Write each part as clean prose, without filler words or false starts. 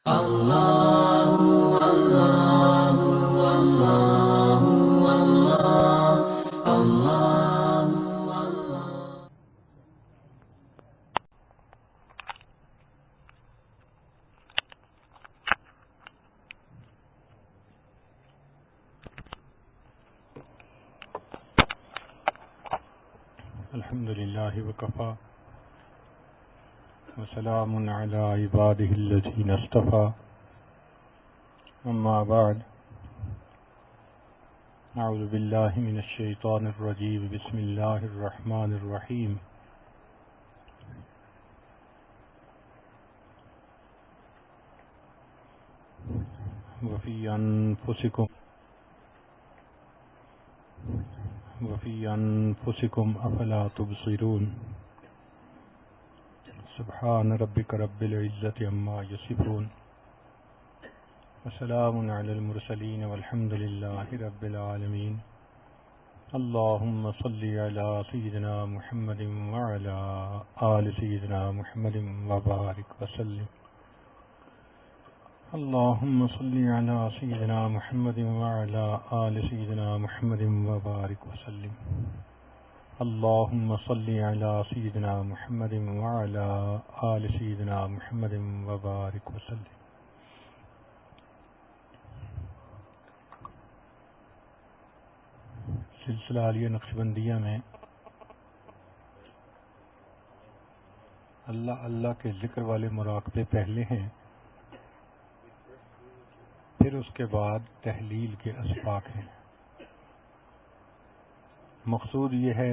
الحمد لله وكفى وسلام على عباده الذين اصطفى أما بعد أعوذ بالله من الشيطان الرجيم بسم الله الرحمن الرحيم وفي أنفسكم أفلا تبصرون سبحان ربك رب العزة عما يصفون وسلام على المرسلين والحمد لله رب العالمين اللهم صل على سيدنا محمد وعلى آل سيدنا محمد وبارك وسلم اللهم صل على سيدنا محمد وعلى آل سيدنا محمد وبارك وسلم اللهم صل على سيدنا محمد وعلى آل سيدنا محمد وبارك وسلم. سلسلہ عالیہ نقشبندیہ میں اللہ اللہ کے ذکر والے مراقبے پہلے ہیں، پھر اس کے بعد تحلیل کے اسباق ہیں۔ مقصود یہ ہے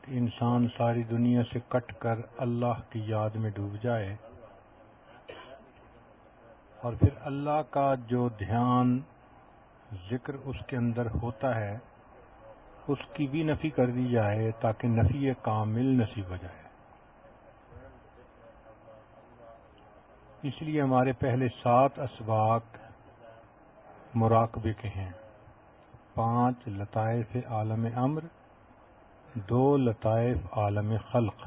کہ انسان ساری دنیا سے کٹ کر اللہ کی یاد میں ڈوب جائے، اور پھر اللہ کا جو دھیان ذکر اس کے اندر ہوتا ہے اس کی بھی نفی کر دی جائے تاکہ نفی کامل نصیب ہو جائے۔ اس لیے ہمارے پہلے 7 اسباق مراقبے کے ہیں، 5 لطائف عالم امر، 2 لطائف عالم خلق۔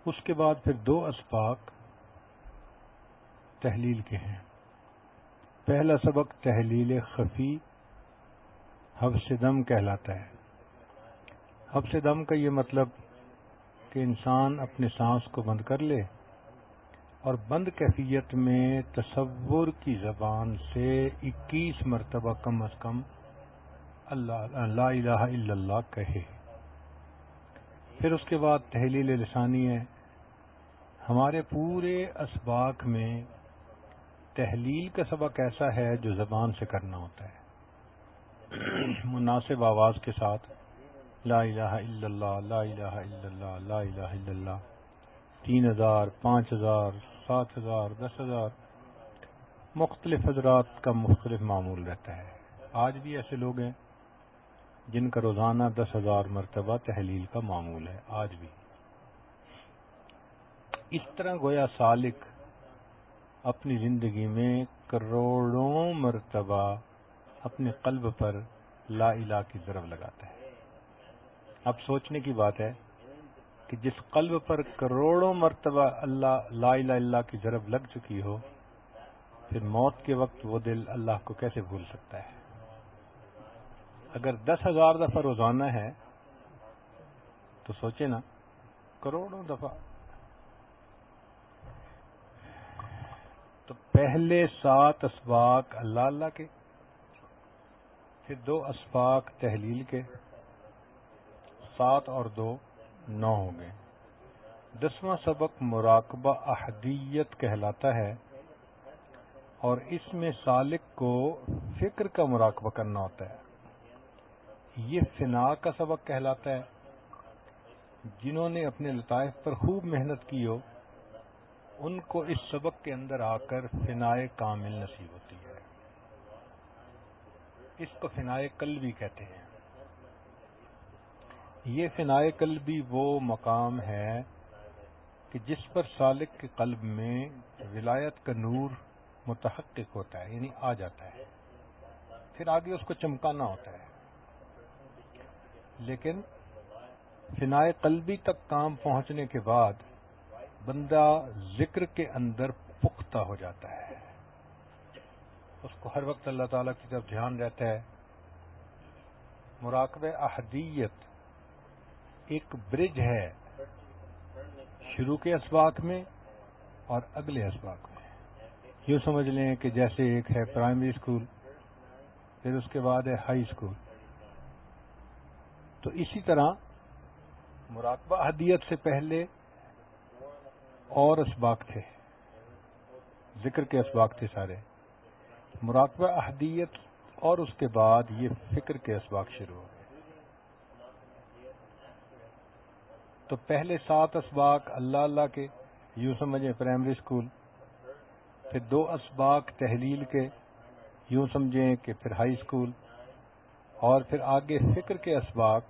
اس کے بعد پھر 2 اسباق تحلیل کے ہیں۔ پہلا سبق تحلیل خفی حبس دم کہلاتا ہے۔ حبس دم کا یہ مطلب کہ انسان اپنے سانس کو بند کر لے اور بند کیفیت میں تصور کی زبان سے 21 مرتبہ کم از کم لا الہ الا اللہ کہے۔ پھر اس کے بعد تحلیل لسانی ہے۔ ہمارے پورے اسباق میں تحلیل کا سبق ایسا ہے جو زبان سے کرنا ہوتا ہے، مناسب آواز کے ساتھ، لا الہ الا اللہ، لا الہ الا اللہ، لا الہ الا اللہ، 3000 5000 7000 10000 مختلف حضرات کا مختلف معمول رہتا ہے۔ آج بھی ایسے لوگ ہیں جن کا روزانہ 10,000 مرتبہ تحلیل کا معمول ہے، آج بھی۔ اس طرح گویا سالک اپنی زندگی میں کروڑوں مرتبہ اپنے قلب پر لا الہ کی ضرب لگاتا ہے۔ اب سوچنے کی بات ہے کہ جس قلب پر کروڑوں مرتبہ اللہ لا الہ الا اللہ کی ضرب لگ چکی ہو، پھر موت کے وقت وہ دل اللہ کو کیسے بھول سکتا ہے؟ اگر 10,000 دفعہ روزانہ ہے تو سوچے نا، کروڑوں دفعہ۔ تو پہلے 7 اسباق اللہ اللہ کے، پھر 2 اسباق تحلیل کے، 7 اور 2 9 ہو گئے۔ 10واں سبق مراقبہ احدیت کہلاتا ہے، اور اس میں سالک کو فکر کا مراقبہ کرنا ہوتا ہے۔ یہ فنا کا سبق کہلاتا ہے۔ جنہوں نے اپنے لطائف پر خوب محنت کی ہو ان کو اس سبق کے اندر آ کر فنائے کامل نصیب ہوتی ہے۔ اس کو فنائے قلبی کہتے ہیں۔ یہ فنائے قلبی وہ مقام ہے کہ جس پر سالک کے قلب میں ولایت کا نور متحقق ہوتا ہے، یعنی آ جاتا ہے، پھر آگے اس کو چمکانا ہوتا ہے۔ لیکن فنائے قلبی تک کام پہنچنے کے بعد بندہ ذکر کے اندر یافتہ ہو جاتا ہے، اس کو ہر وقت اللہ تعالیٰ کی طرف دھیان رہتا ہے۔ مراقبہ احدیت ایک برج ہے شروع کے اسباق میں اور اگلے اسباق میں۔ یوں سمجھ لیں کہ جیسے ایک ہے پرائمری اسکول، پھر اس کے بعد ہے ہائی اسکول، تو اسی طرح مراقبہ احدیت سے پہلے اور اسباق تھے، ذکر کے اسباق تھے سارے، مراقبہ احدیت اور اس کے بعد یہ فکر کے اسباق شروع ہو گئے۔ تو پہلے 7 اسباق اللہ اللہ کے، یوں سمجھیں پرائمری اسکول، پھر 2 اسباق تحلیل کے، یوں سمجھیں کہ پھر ہائی اسکول، اور پھر آگے فکر کے اسباق،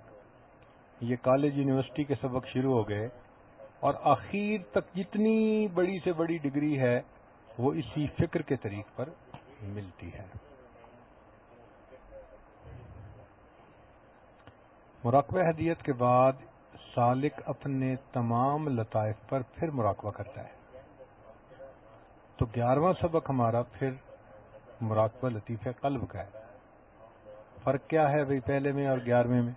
یہ کالج یونیورسٹی کے سبق شروع ہو گئے، اور آخر تک جتنی بڑی سے بڑی ڈگری ہے وہ اسی فکر کے طریق پر ملتی ہے۔ مراقبہ احدیت کے بعد سالک اپنے تمام لطائف پر پھر مراقبہ کرتا ہے۔ تو 11واں سبق ہمارا پھر مراقبہ لطیفہ قلب کا ہے۔ فرق کیا ہے بھئی پہلے میں اور 11ویں میں؟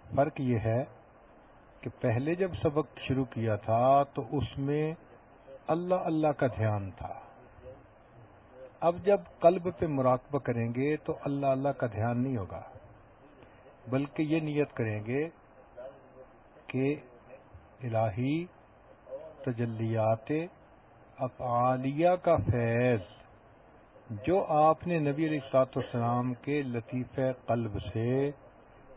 فرق یہ ہے کہ پہلے جب سبق شروع کیا تھا تو اس میں اللہ اللہ کا دھیان تھا، اب جب قلب پہ مراقبہ کریں گے تو اللہ اللہ کا دھیان نہیں ہوگا، بلکہ یہ نیت کریں گے کہ الہی تجلیات افعالیہ کا فیض جو آپ نے نبی علیہ الصلوۃ والسلام کے لطیفہ قلب سے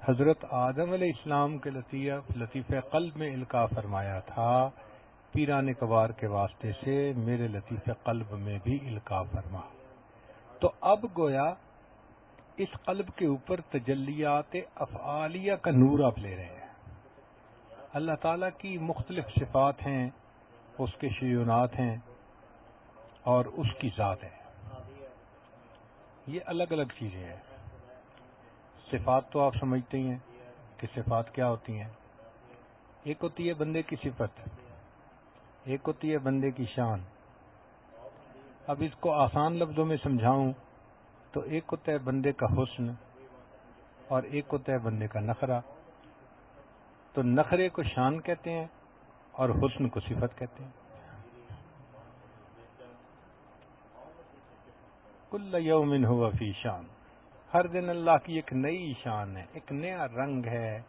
حضرت آدم علیہ السلام کے لطیفہ قلب میں القاء فرمایا تھا، پیران کبار کے واسطے سے میرے لطیفہ قلب میں بھی القاء فرما۔ تو اب گویا اس قلب کے اوپر تجلیات افعالیہ کا نور آپ لے رہے ہیں۔ اللہ تعالیٰ کی مختلف صفات ہیں، اس کے شیونات ہیں اور اس کی ذات ہے، یہ الگ الگ چیزیں ہیں۔ صفات تو آپ سمجھتے ہی ہیں کہ صفات کیا ہوتی ہیں۔ ایک ہوتی ہے بندے کی صفت، ایک ہوتی ہے بندے کی شان۔ اب اس کو آسان لفظوں میں سمجھاؤں تو ایک ہوتا ہے بندے کا حسن اور ایک ہوتا ہے بندے کا نخرہ۔ تو نخرے کو شان کہتے ہیں اور حسن کو صفت کہتے ہیں۔ کل یوم ہوا فی شان، ہر دن اللہ کی ایک نئی شان ہے، ایک نیا رنگ ہے،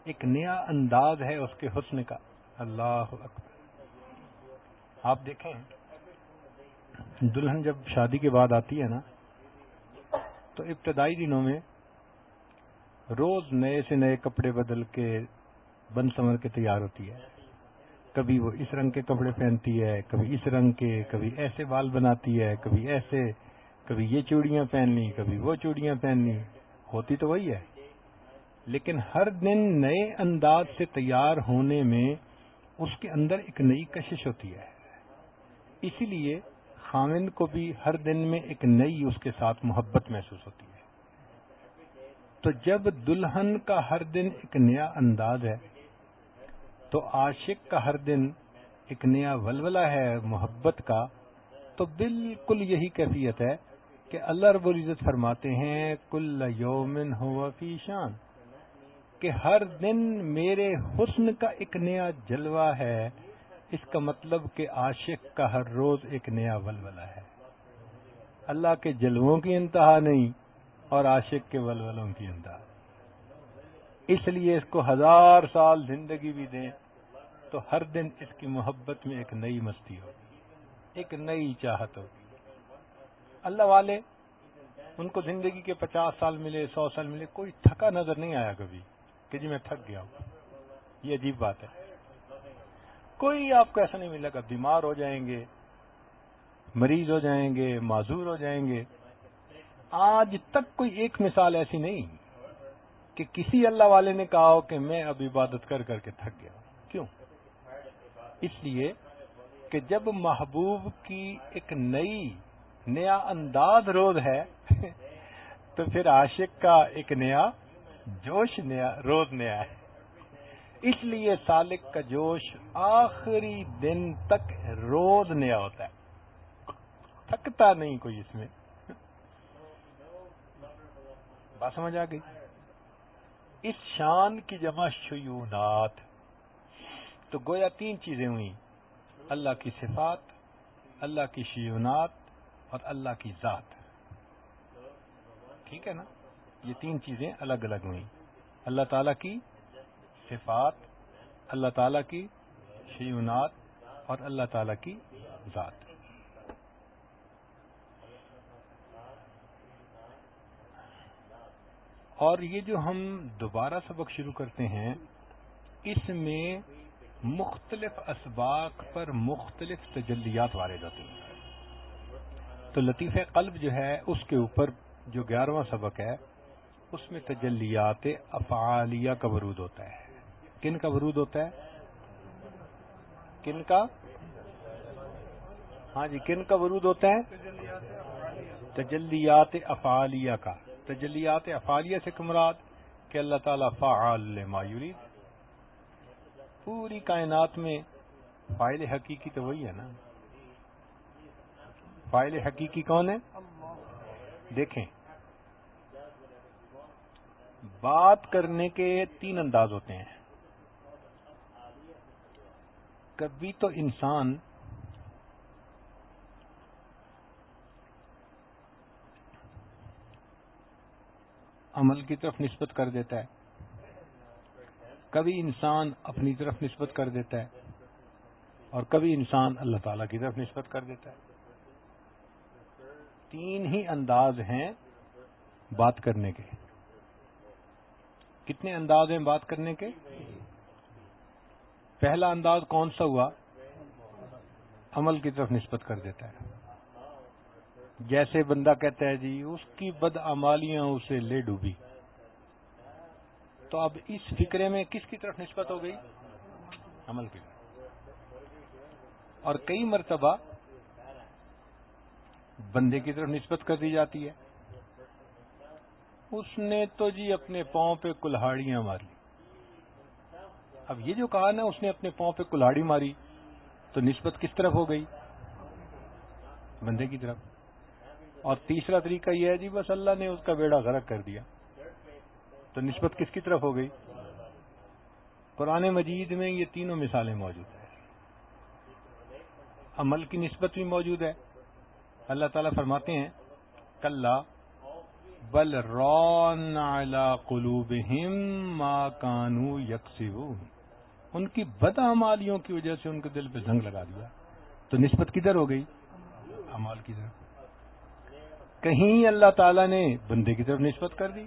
ایک نیا انداز ہے اس کے حسن کا۔ اللہ اکبر۔ آپ دیکھیں دلہن جب شادی کے بعد آتی ہے نا تو ابتدائی دنوں میں روز نئے سے نئے کپڑے بدل کے بن سنور کے تیار ہوتی ہے، کبھی وہ اس رنگ کے کپڑے پہنتی ہے، کبھی اس رنگ کے، کبھی ایسے بال بناتی ہے، کبھی ایسے، کبھی یہ چوڑیاں پہن لی، کبھی وہ چوڑیاں پہن لی، ہوتی تو وہی ہے، لیکن ہر دن نئے انداز سے تیار ہونے میں اس کے اندر ایک نئی کشش ہوتی ہے۔ اسی لیے خاوند کو بھی ہر دن میں ایک نئی اس کے ساتھ محبت محسوس ہوتی ہے۔ تو جب دلہن کا ہر دن ایک نیا انداز ہے تو عاشق کا ہر دن ایک نیا ولولہ ہے محبت کا، تو بالکل یہی کیفیت ہے کہ اللہ رب العزت فرماتے ہیں کل یوم ہوا فی شان، کہ ہر دن میرے حسن کا ایک نیا جلوہ ہے۔ اس کا مطلب کہ عاشق کا ہر روز ایک نیا ولولہ ہے۔ اللہ کے جلووں کی انتہا نہیں اور عاشق کے ولولوں کی انتہا۔ اس لیے اس کو 1000 سال زندگی بھی دیں تو ہر دن اس کی محبت میں ایک نئی مستی ہوگی، ایک نئی چاہت ہوگی۔ اللہ والے ان کو زندگی کے 50 سال ملے، 100 سال ملے، کوئی تھکا نظر نہیں آیا کبھی کہ جی میں تھک گیا ہوں۔ یہ عجیب بات ہے، کوئی آپ کو ایسا نہیں ملے گا بیمار ہو جائیں گے، مریض ہو جائیں گے، معذور ہو جائیں گے۔ آج تک کوئی ایک مثال ایسی نہیں کہ کسی اللہ والے نے کہا ہو کہ میں اب عبادت کر کر کے تھک گیا۔ کیوں؟ اس لیے کہ جب محبوب کی ایک نیا انداز روز ہے تو پھر عاشق کا ایک نیا جوش روز نیا ہے۔ اس لیے سالک کا جوش آخری دن تک روز نیا ہوتا ہے۔ سکتا نہیں کوئی اس میں. بات سمجھ آ گئی؟ اس شان کی جمع شیونات. تو گویا تین چیزیں ہوئیں، اللہ کی صفات، اللہ کی شیونات اور اللہ کی ذات. ٹھیک ہے نا؟ یہ تین چیزیں الگ الگ ہوئیں، اللہ تعالیٰ کی صفات، اللہ تعالیٰ کی شیونات اور اللہ تعالیٰ کی ذات. اور یہ جو ہم دوبارہ سبق شروع کرتے ہیں اس میں مختلف اسباق پر مختلف تجلیات وارد ہوتی ہیں. تو لطیف قلب جو ہے اس کے اوپر جو 11واں سبق ہے اس میں تجلیات افعالیہ کا ورود ہوتا ہے. کن کا ورود ہوتا ہے؟ کن کا؟ ہاں جی، کن کا ورود ہوتا ہے؟ تجلیات افعالیہ کا. تجلیات افعالیہ سے مراد کہ اللہ تعالیٰ فعال لما یرید. پوری کائنات میں فاعل حقیقی تو وہی ہے نا. فاعل حقیقی کون ہے؟ دیکھیں، بات کرنے کے تین انداز ہوتے ہیں. کبھی تو انسان عمل کی طرف نسبت کر دیتا ہے، کبھی انسان اپنی طرف نسبت کر دیتا ہے اور کبھی انسان اللہ تعالیٰ کی طرف نسبت کر دیتا ہے. تین ہی انداز ہیں بات کرنے کے. کتنے انداز ہیں بات کرنے کے؟ پہلا انداز کون سا ہوا؟ عمل کی طرف نسبت کر دیتا ہے. جیسے بندہ کہتا ہے جی اس کی بدعمالیاں اسے لے ڈوبی. تو اب اس فکرے میں کس کی طرف نسبت ہو گئی؟ عمل کی طرف. اور کئی مرتبہ بندے کی طرف نسبت کر دی جاتی ہے، اس نے تو جی اپنے پاؤں پہ کلہاڑیاں ماری. اب یہ جو کہا نا اس نے اپنے پاؤں پہ کلہاڑی ماری، تو نسبت کس طرف ہو گئی؟ بندے کی طرف. اور تیسرا طریقہ یہ ہے جی بس اللہ نے اس کا بیڑا غرق کر دیا، تو نسبت کس کی طرف ہو گئی؟ قرآن مجید میں یہ تینوں مثالیں موجود ہیں. عمل کی نسبت بھی موجود ہے. اللہ تعالیٰ فرماتے ہیں کلا بل ران علی قلوبہم ما کانوا یکسبون. ان کی بدعمالیوں کی وجہ سے ان کے دل پہ زنگ لگا دیا. تو نسبت کدھر ہو گئی؟ اعمال کی طرف. کہیں اللہ تعالیٰ نے بندے کی طرف نسبت کر دی،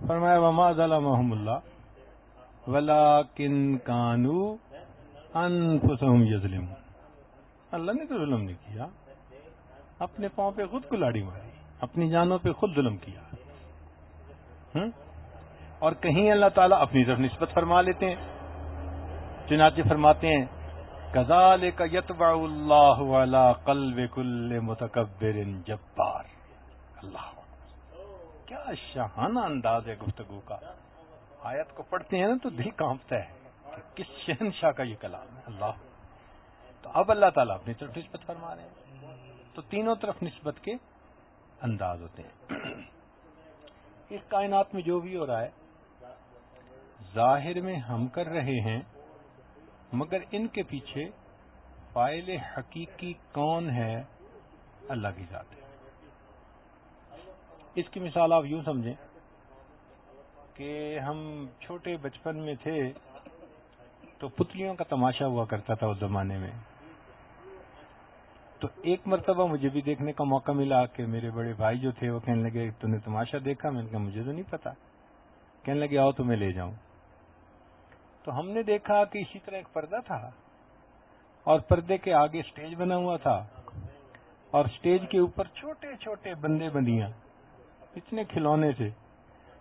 فرمایا وما ظلمہم اللہ ولکن کانوا انفسہم یظلمون. اللہ نے تو ظلم نہیں کیا، اپنے پاؤں پہ خود کلاڑی ماری، اپنی جانوں پہ خود ظلم کیا. اور کہیں اللہ تعالیٰ اپنی طرف نسبت فرما لیتے ہیں. چنانچہ فرماتے ہیں کذالک یطبع اللہ علی قلب کل متکبر جبار. اللہ کیا شاہانہ انداز ہے گفتگو کا. آیت کو پڑھتے ہیں نا تو دل کانپتا ہے کہ کس شہنشاہ کا یہ کلام ہے. اللہ. تو اب اللہ تعالیٰ اپنی طرف نسبت فرما رہے ہیں. تو تینوں طرف نسبت کے انداز ہوتے ہیں. اس کائنات میں جو بھی ہو رہا ہے ظاہر میں ہم کر رہے ہیں، مگر ان کے پیچھے فاعل حقیقی کون ہے؟ اللہ کی ذات ہے. اس کی مثال آپ یوں سمجھیں کہ ہم چھوٹے بچپن میں تھے تو پتلیوں کا تماشا ہوا کرتا تھا اس زمانے میں. تو ایک مرتبہ مجھے بھی دیکھنے کا موقع ملا کہ میرے بڑے بھائی جو تھے وہ کہنے لگے تو نے تماشا دیکھا؟ میں نے کہا مجھے تو نہیں پتا. کہنے لگے آؤ تمہیں لے جاؤں. تو ہم نے دیکھا کہ اسی طرح ایک پردہ تھا اور پردے کے آگے سٹیج بنا ہوا تھا اور سٹیج کے اوپر چھوٹے چھوٹے بندے بندیاں اتنے کھلونے تھے.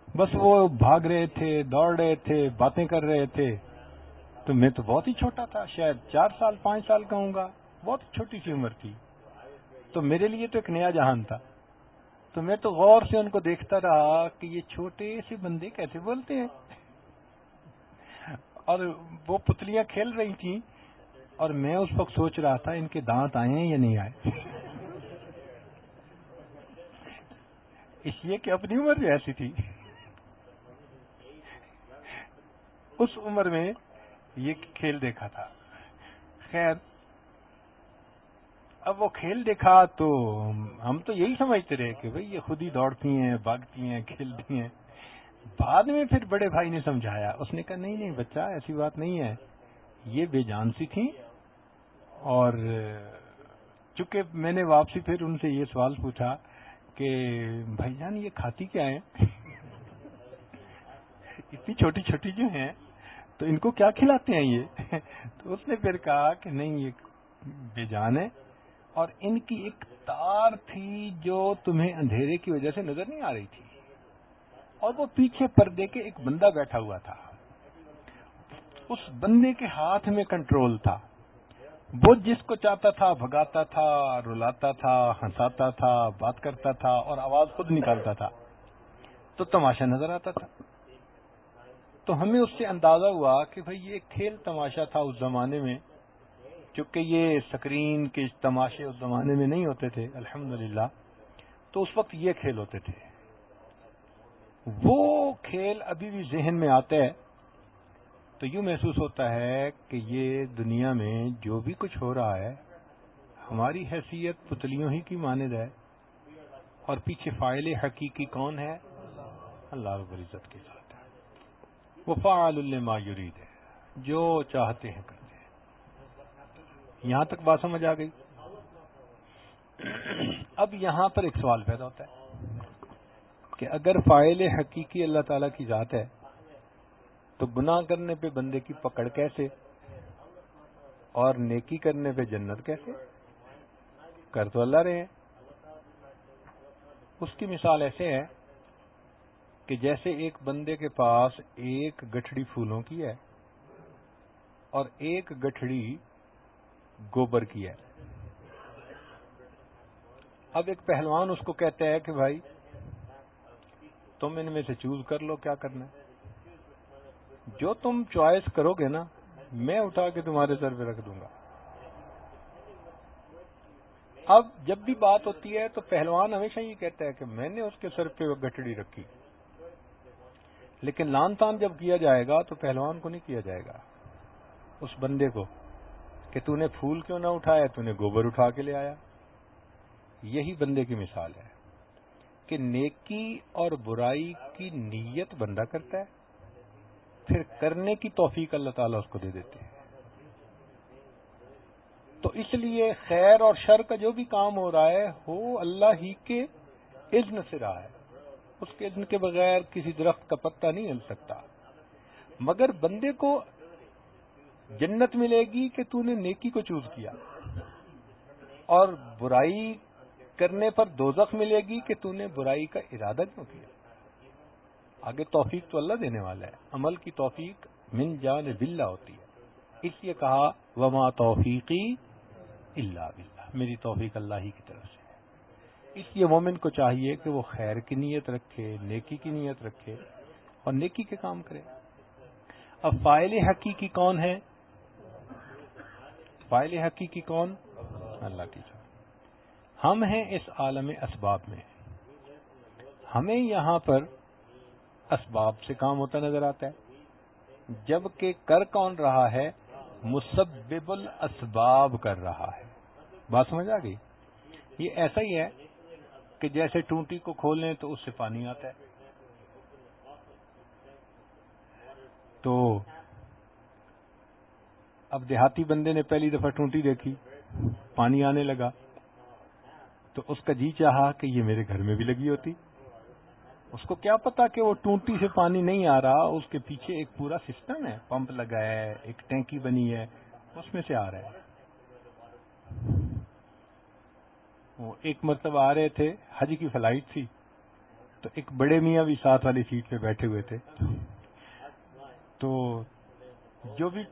بس وہ بھاگ رہے تھے، دوڑ رہے تھے، باتیں کر رہے تھے. تو میں تو بہت ہی چھوٹا تھا، شاید 4 سال 5 سال کا ہوں گا، بہت چھوٹی سی عمر تھی. تو میرے لیے تو ایک نیا جہان تھا. تو میں تو غور سے ان کو دیکھتا رہا کہ یہ چھوٹے سے بندے کیسے بولتے ہیں. اور وہ پتلیاں کھیل رہی تھیں اور میں اس وقت سوچ رہا تھا ان کے دانت آئے ہیں یا نہیں آئے. اس لیے کہ اپنی عمر جو ایسی تھی، اس عمر میں یہ کھیل دیکھا تھا. خیر اب وہ کھیل دیکھا تو ہم تو یہی سمجھتے رہے کہ بھئی یہ خود ہی دوڑتی ہیں، بھاگتی ہیں، کھیلتی ہیں. بعد میں پھر بڑے بھائی نے سمجھایا، اس نے کہا نہیں نہیں بچہ ایسی بات نہیں ہے، یہ بے جان سی تھیں. اور چونکہ میں نے واپسی پھر ان سے یہ سوال پوچھا کہ بھائی جان یہ کھاتی کیا ہیں؟ اتنی چھوٹی چھوٹی جو ہیں تو ان کو کیا کھلاتے ہیں یہ؟ تو اس نے پھر کہا کہ نہیں یہ بے جان ہے، اور ان کی ایک تار تھی جو تمہیں اندھیرے کی وجہ سے نظر نہیں آ رہی تھی، اور وہ پیچھے پردے کے ایک بندہ بیٹھا ہوا تھا. اس بندے کے ہاتھ میں کنٹرول تھا، وہ جس کو چاہتا تھا بھگاتا تھا، رلاتا تھا، ہنساتا تھا، بات کرتا تھا اور آواز خود نکالتا تھا، تو تماشا نظر آتا تھا. تو ہمیں اس سے اندازہ ہوا کہ بھئی یہ کھیل تماشا تھا اس زمانے میں، چونکہ یہ سکرین کے تماشے اس زمانے میں نہیں ہوتے تھے الحمدللہ، تو اس وقت یہ کھیل ہوتے تھے. وہ کھیل ابھی بھی ذہن میں آتا ہے تو یوں محسوس ہوتا ہے کہ یہ دنیا میں جو بھی کچھ ہو رہا ہے ہماری حیثیت پتلیوں ہی کی مانند ہے، اور پیچھے فاعل حقیقی کون ہے؟ اللہ رب العزت کے ساتھ ہے. وہ فعال لما یرید ہے، جو چاہتے ہیں کرتے ہیں. یہاں تک بات سمجھ آ گئی؟ اب یہاں پر ایک سوال پیدا ہوتا ہے کہ اگر فاعل حقیقی اللہ تعالیٰ کی ذات ہے تو گناہ کرنے پہ بندے کی پکڑ کیسے، اور نیکی کرنے پہ جنت کیسے؟ کر تو اللہ رہے ہیں. اس کی مثال ایسے ہے کہ جیسے ایک بندے کے پاس ایک گٹھڑی پھولوں کی ہے اور ایک گٹھڑی گوبر کی ہے. اب ایک پہلوان اس کو کہتا ہے کہ بھائی تم ان میں سے چوز کر لو کیا کرنا ہے، جو تم چوائس کرو گے نا میں اٹھا کے تمہارے سر پہ رکھ دوں گا. اب جب بھی بات ہوتی ہے تو پہلوان ہمیشہ یہ کہتا ہے کہ میں نے اس کے سر پہ وہ گٹھڑی رکھی، لیکن لان تان جب کیا جائے گا تو پہلوان کو نہیں کیا جائے گا، اس بندے کو، کہ تو نے پھول کیوں نہ اٹھایا، تو نے گوبر اٹھا کے لے آیا. یہی بندے کی مثال ہے کہ نیکی اور برائی کی نیت بندہ کرتا ہے، پھر کرنے کی توفیق اللہ تعالیٰ اس کو دے دیتے ہیں. تو اس لیے خیر اور شر کا جو بھی کام ہو رہا ہے وہ اللہ ہی کے اذن سے رہا ہے، اس کے اذن کے بغیر کسی درخت کا پتا نہیں ہل سکتا. مگر بندے کو جنت ملے گی کہ تو نے نیکی کو چوز کیا، اور برائی کرنے پر دوزخ ملے گی کہ تو نے برائی کا ارادہ کیوں کیا. آگے توفیق تو اللہ دینے والا ہے، عمل کی توفیق من جانب اللہ ہوتی ہے. اس لیے کہا وما توفیقی الا باللہ، میری توفیق اللہ ہی کی طرف سے ہے. اس لیے مومن کو چاہیے کہ وہ خیر کی نیت رکھے، نیکی کی نیت رکھے اور نیکی کے کام کرے. اب فاعل حقیقی کون ہے؟ فاعل حقیقی کون؟ اللہ کی ذات. ہم ہیں اس عالم اسباب میں، ہمیں یہاں پر اسباب سے کام ہوتا نظر آتا ہے، جبکہ کر کون رہا ہے؟ مسبب الاسباب کر رہا ہے. بات سمجھ آ گئی؟ یہ ایسا ہی ہے کہ جیسے ٹونٹی کو کھولیں تو اس سے پانی آتا ہے. تو اب دیہاتی بندے نے پہلی دفعہ ٹونٹی دیکھی، پانی آنے لگا، تو اس کا جی چاہا کہ یہ میرے گھر میں بھی لگی ہوتی. اس کو کیا پتا کہ وہ ٹونٹی سے پانی نہیں آ رہا، اس کے پیچھے ایک پورا سسٹم ہے، پمپ لگا ہے، ایک ٹینکی بنی ہے، اس میں سے آ رہا ہے. وہ ایک مرتبہ آ رہے تھے، حج کی فلائٹ تھی، تو ایک بڑے میاں بھی ساتھ والی سیٹ پہ بیٹھے ہوئے تھے. تو جو بھی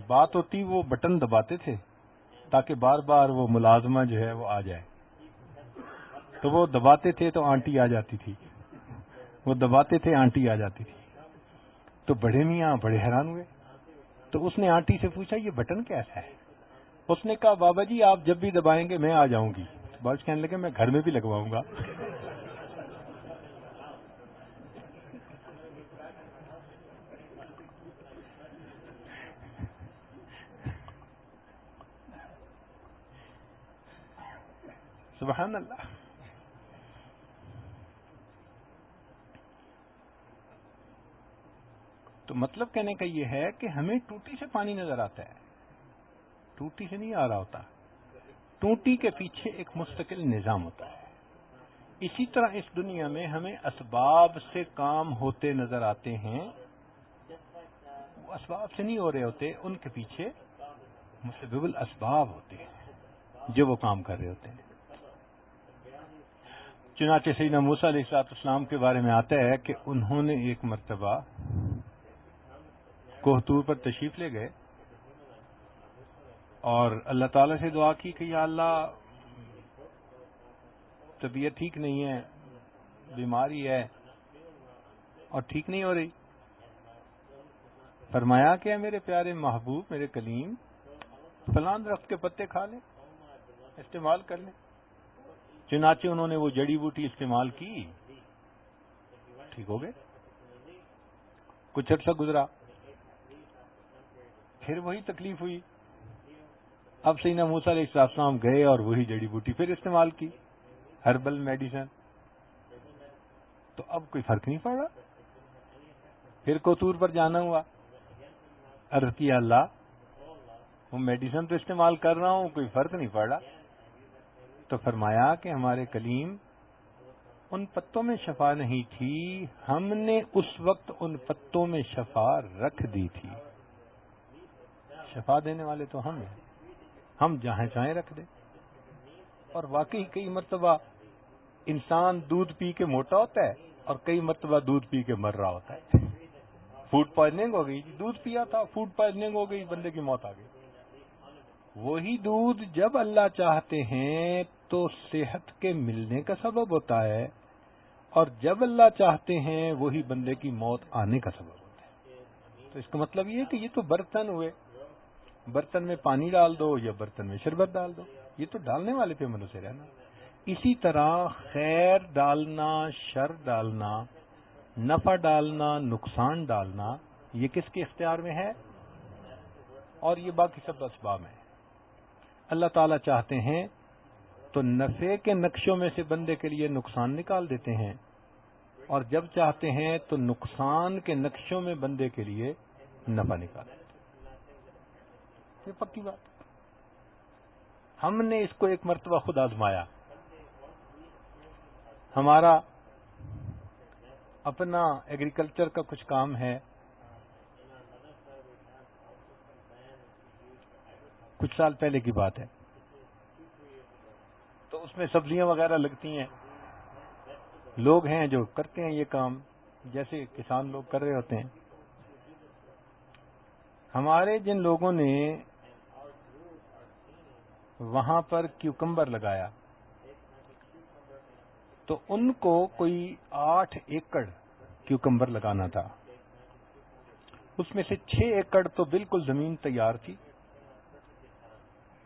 بات ہوتی وہ بٹن دباتے تھے تاکہ بار بار وہ ملازمہ جو ہے وہ آ جائے. تو وہ دباتے تھے تو آنٹی آ جاتی تھی، وہ دباتے تھے آنٹی آ جاتی تھی. تو بڑے میاں بڑے حیران ہوئے. تو اس نے آنٹی سے پوچھا یہ بٹن کیسا ہے؟ اس نے کہا بابا جی آپ جب بھی دبائیں گے میں آ جاؤں گی. بس کہنے لگے میں گھر میں بھی لگواؤں گا. سبحان اللہ. تو مطلب کہنے کا یہ ہے کہ ہمیں ٹوٹی سے پانی نظر آتا ہے، ٹوٹی سے نہیں آ رہا ہوتا. ٹوٹی کے پیچھے ایک مستقل نظام ہوتا ہے. اسی طرح اس دنیا میں ہمیں اسباب سے کام ہوتے نظر آتے ہیں. وہ اسباب سے نہیں ہو رہے ہوتے، ان کے پیچھے مسبب الاسباب ہوتے ہیں جو وہ کام کر رہے ہوتے ہیں. چنانچہ سیدنا موسیٰ علیہ السلام کے بارے میں آتا ہے کہ انہوں نے ایک مرتبہ کوہ طور پر تشریف لے گئے اور اللہ تعالیٰ سے دعا کی کہ یا اللہ طبیعت ٹھیک نہیں ہے، بیماری ہے اور ٹھیک نہیں ہو رہی. فرمایا کہ میرے پیارے محبوب، میرے کلیم، فلاں درخت کے پتے کھا لیں، استعمال کر لیں. چنانچہ انہوں نے وہ جڑی بوٹی استعمال کی، ٹھیک ہو گئے. کچھ عرصہ گزرا، پھر وہی تکلیف ہوئی. اب سیدنا موسیٰ علیہ السلام گئے اور وہی جڑی بوٹی پھر استعمال کی، ہربل میڈیسن. تو اب کوئی فرق نہیں پڑ رہا. پھر کوطور پر جانا ہوا، عرض کیا اللہ وہ میڈیسن تو استعمال کر رہا ہوں، کوئی فرق نہیں پڑ رہا. تو فرمایا کہ ہمارے کلیم، ان پتوں میں شفا نہیں تھی، ہم نے اس وقت ان پتوں میں شفا رکھ دی تھی. شفا دینے والے تو ہم ہیں، ہم جہاں چاہیں رکھ دیں. اور واقعی کئی مرتبہ انسان دودھ پی کے موٹا ہوتا ہے اور کئی مرتبہ دودھ پی کے مر رہا ہوتا ہے. فوڈ پوائزننگ ہو گئی، دودھ پیا تھا، فوڈ پوائزننگ ہو گئی، بندے کی موت آ گئی. وہی دودھ جب اللہ چاہتے ہیں تو صحت کے ملنے کا سبب ہوتا ہے، اور جب اللہ چاہتے ہیں وہی بندے کی موت آنے کا سبب ہوتا ہے. تو اس کا مطلب یہ ہے کہ یہ تو برتن ہوئے، برتن میں پانی ڈال دو یا برتن میں شربت ڈال دو، یہ تو ڈالنے والے پہ منحصر ہے نا. اسی طرح خیر ڈالنا، شر ڈالنا، نفع ڈالنا، نقصان ڈالنا، یہ کس کے اختیار میں ہے؟ اور یہ باقی سب اسباب ہیں. اللہ تعالیٰ چاہتے ہیں تو نفع کے نقشوں میں سے بندے کے لیے نقصان نکال دیتے ہیں، اور جب چاہتے ہیں تو نقصان کے نقشوں میں بندے کے لیے نفع نکال دیتے ہیں. یہ پکی بات. ہم نے اس کو ایک مرتبہ خود آزمایا. ہمارا اپنا ایگریکلچر کا کچھ کام ہے، کچھ سال پہلے کی بات ہے. تو اس میں سبزیاں وغیرہ لگتی ہیں. لوگ ہیں جو کرتے ہیں یہ کام، جیسے کسان لوگ کر رہے ہوتے ہیں. ہمارے جن لوگوں نے وہاں پر کیوکمبر لگایا تو ان کو کوئی 8 ایکڑ کیوکمبر لگانا تھا. اس میں سے 6 ایکڑ تو بالکل زمین تیار تھی،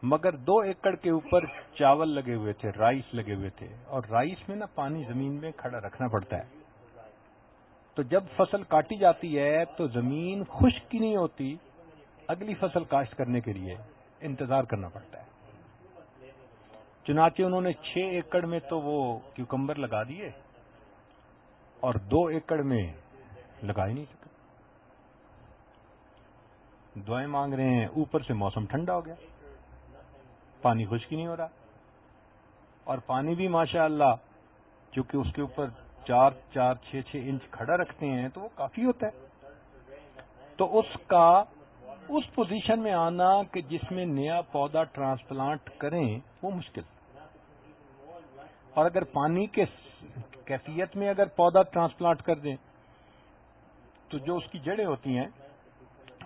مگر 2 ایکڑ کے اوپر چاول لگے ہوئے تھے، رائس لگے ہوئے تھے. اور رائس میں نا پانی زمین میں کھڑا رکھنا پڑتا ہے. تو جب فصل کاٹی جاتی ہے تو زمین خشک نہیں ہوتی، اگلی فصل کاشت کرنے کے لیے انتظار کرنا پڑتا ہے. چنانچہ انہوں نے 6 ایکڑ میں تو وہ کیوکمبر لگا دیے اور 2 ایکڑ میں لگا ہی نہیں سکے. دعائیں مانگ رہے ہیں، اوپر سے موسم ٹھنڈا ہو گیا، پانی خشک نہیں ہو رہا. اور پانی بھی ماشاء اللہ چونکہ اس کے اوپر 4 6 انچ کھڑا رکھتے ہیں تو وہ کافی ہوتا ہے. تو اس کا اس پوزیشن میں آنا کہ جس میں نیا پودا ٹرانسپلانٹ کریں وہ مشکل. اور اگر پانی کے کیفیت میں اگر پودا ٹرانسپلانٹ کر دیں تو جو اس کی جڑیں ہوتی ہیں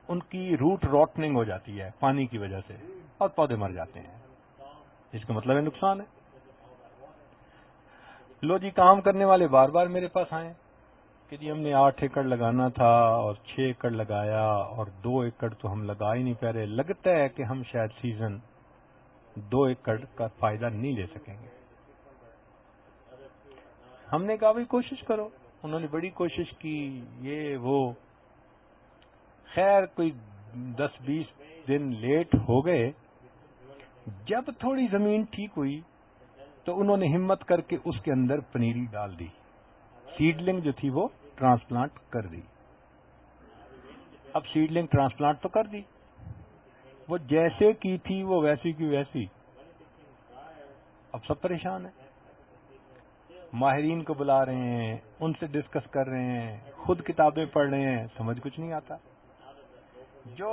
ان کی روٹ روٹننگ ہو جاتی ہے پانی کی وجہ سے اور پودے مر جاتے ہیں. اس کا مطلب ہے نقصان ہے. لو جی، کام کرنے والے بار بار میرے پاس آئے کہ جی ہم نے 8 ایکڑ لگانا تھا اور 6 ایکڑ لگایا اور 2 ایکڑ تو ہم لگا ہی نہیں پا رہے، لگتا ہے کہ ہم شاید سیزن 2 ایکڑ کا فائدہ نہیں لے سکیں گے. ہم نے کہا بھائی کوشش کرو. انہوں نے بڑی کوشش کی، یہ وہ. خیر کوئی 10-20 دن لیٹ ہو گئے. جب تھوڑی زمین ٹھیک ہوئی تو انہوں نے ہمت کر کے اس کے اندر پنیری ڈال دی، سیڈلنگ جو تھی وہ ٹرانسپلانٹ کر دی۔ اب سیڈلنگ ٹرانسپلانٹ تو کر دی، وہ جیسے کی تھی وہ ویسی کی ویسی۔ اب سب پریشان ہیں، ماہرین کو بلا رہے ہیں، ان سے ڈسکس کر رہے ہیں، خود کتابیں پڑھ رہے ہیں، سمجھ کچھ نہیں آتا۔ جو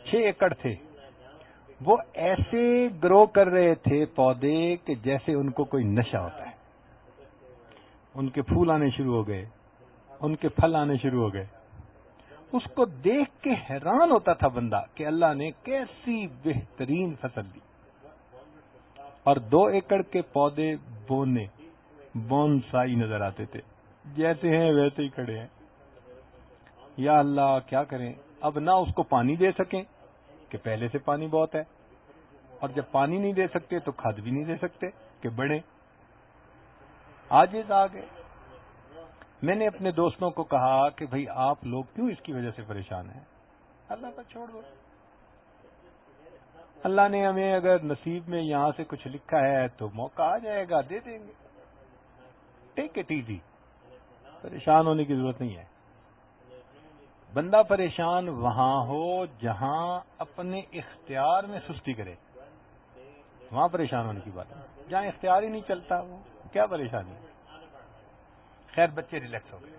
6 ایکڑ تھے وہ ایسے گرو کر رہے تھے پودے کہ جیسے ان کو کوئی نشہ ہوتا ہے۔ ان کے پھول آنے شروع ہو گئے، ان کے پھل آنے شروع ہو گئے۔ اس کو دیکھ کے حیران ہوتا تھا بندہ کہ اللہ نے کیسی بہترین فصل دی۔ اور 2 ایکڑ کے پودے بونسائی نظر آتے تھے، جیسے ہیں ویسے ہی کھڑے ہیں۔ یا اللہ کیا کریں، اب نہ اس کو پانی دے سکیں کہ پہلے سے پانی بہت ہے، اور جب پانی نہیں دے سکتے تو کھاد بھی نہیں دے سکتے کہ بڑھیں۔ عاجز آ گئے۔ میں نے اپنے دوستوں کو کہا کہ بھئی آپ لوگ کیوں اس کی وجہ سے پریشان ہیں؟ اللہ کا چھوڑ دو، اللہ نے ہمیں اگر نصیب میں یہاں سے کچھ لکھا ہے تو موقع آ جائے گا، دے دیں گے۔ ٹیک اٹ ایزی، پریشان ہونے کی ضرورت نہیں ہے۔ بندہ پریشان وہاں ہو جہاں اپنے اختیار میں سستی کرے، وہاں پریشان ہونے کی بات ہے۔ جہاں اختیار ہی نہیں چلتا وہ کیا پریشانی ہے؟ خیر بچے ریلیکس ہو گئے۔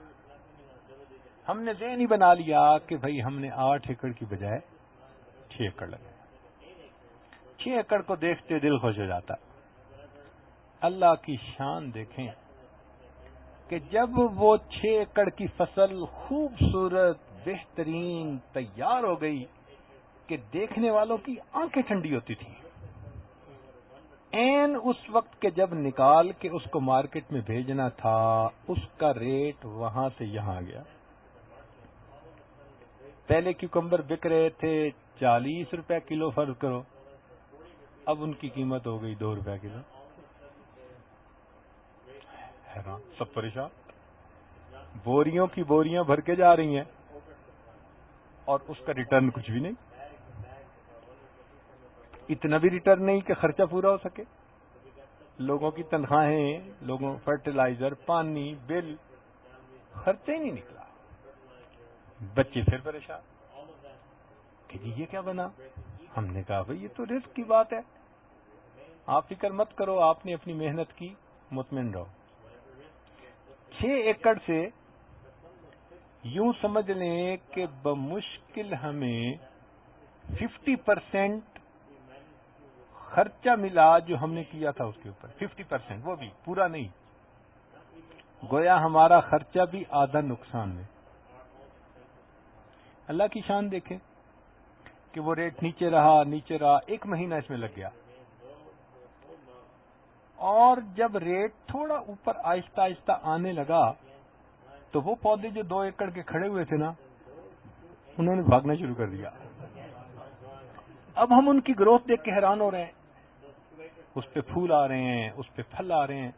ہم نے ذہن ہی بنا لیا کہ بھئی ہم نے 8 ایکڑ کی بجائے 6 ایکڑ لگائے۔ 6 ایکڑ کو دیکھتے دل خوش ہو جاتا۔ اللہ کی شان دیکھیں کہ جب وہ 6 ایکڑ کی فصل خوبصورت بہترین تیار ہو گئی کہ دیکھنے والوں کی آنکھیں ٹھنڈی ہوتی تھیں، این اس وقت کہ جب نکال کے اس کو مارکیٹ میں بھیجنا تھا اس کا ریٹ وہاں سے یہاں آ گیا۔ پہلے کیوکمبر بک رہے تھے 40 روپے کلو، فرض کرو، اب ان کی قیمت ہو گئی 2 روپے کلو۔ حیران، سب پریشان، بوریوں کی بوریاں بھر کے جا رہی ہیں اور اس کا ریٹرن کچھ بھی نہیں، اتنا بھی ریٹرن نہیں کہ خرچہ پورا ہو سکے۔ لوگوں کی تنخواہیں، لوگوں فرٹیلائزر، پانی، بل، خرچہ ہی نہیں نکلا۔ بچے پھر پریشان کہ جی یہ کیا بنا؟ ہم نے کہا بھئی یہ تو رزق کی بات ہے، آپ فکر مت کرو، آپ نے اپنی محنت کی، مطمئن رہو۔ 6 ایکڑ سے یوں سمجھ لیں کہ بمشکل ہمیں 50% خرچہ ملا جو ہم نے کیا تھا اس کے اوپر، 50%، وہ بھی پورا نہیں، گویا ہمارا خرچہ بھی آدھا نقصان میں۔ اللہ کی شان دیکھیں کہ وہ ریٹ نیچے رہا، 1 مہینہ اس میں لگ گیا، اور جب ریٹ تھوڑا اوپر آہستہ آہستہ آنے لگا تو وہ پودے جو 2 ایکڑ کے کھڑے ہوئے تھے نا، انہوں نے بھاگنا شروع کر دیا۔ اب ہم ان کی گروتھ دیکھ کے حیران ہو رہے ہیں، اس پہ پھول آ رہے ہیں، اس پہ پھل آ رہے ہیں،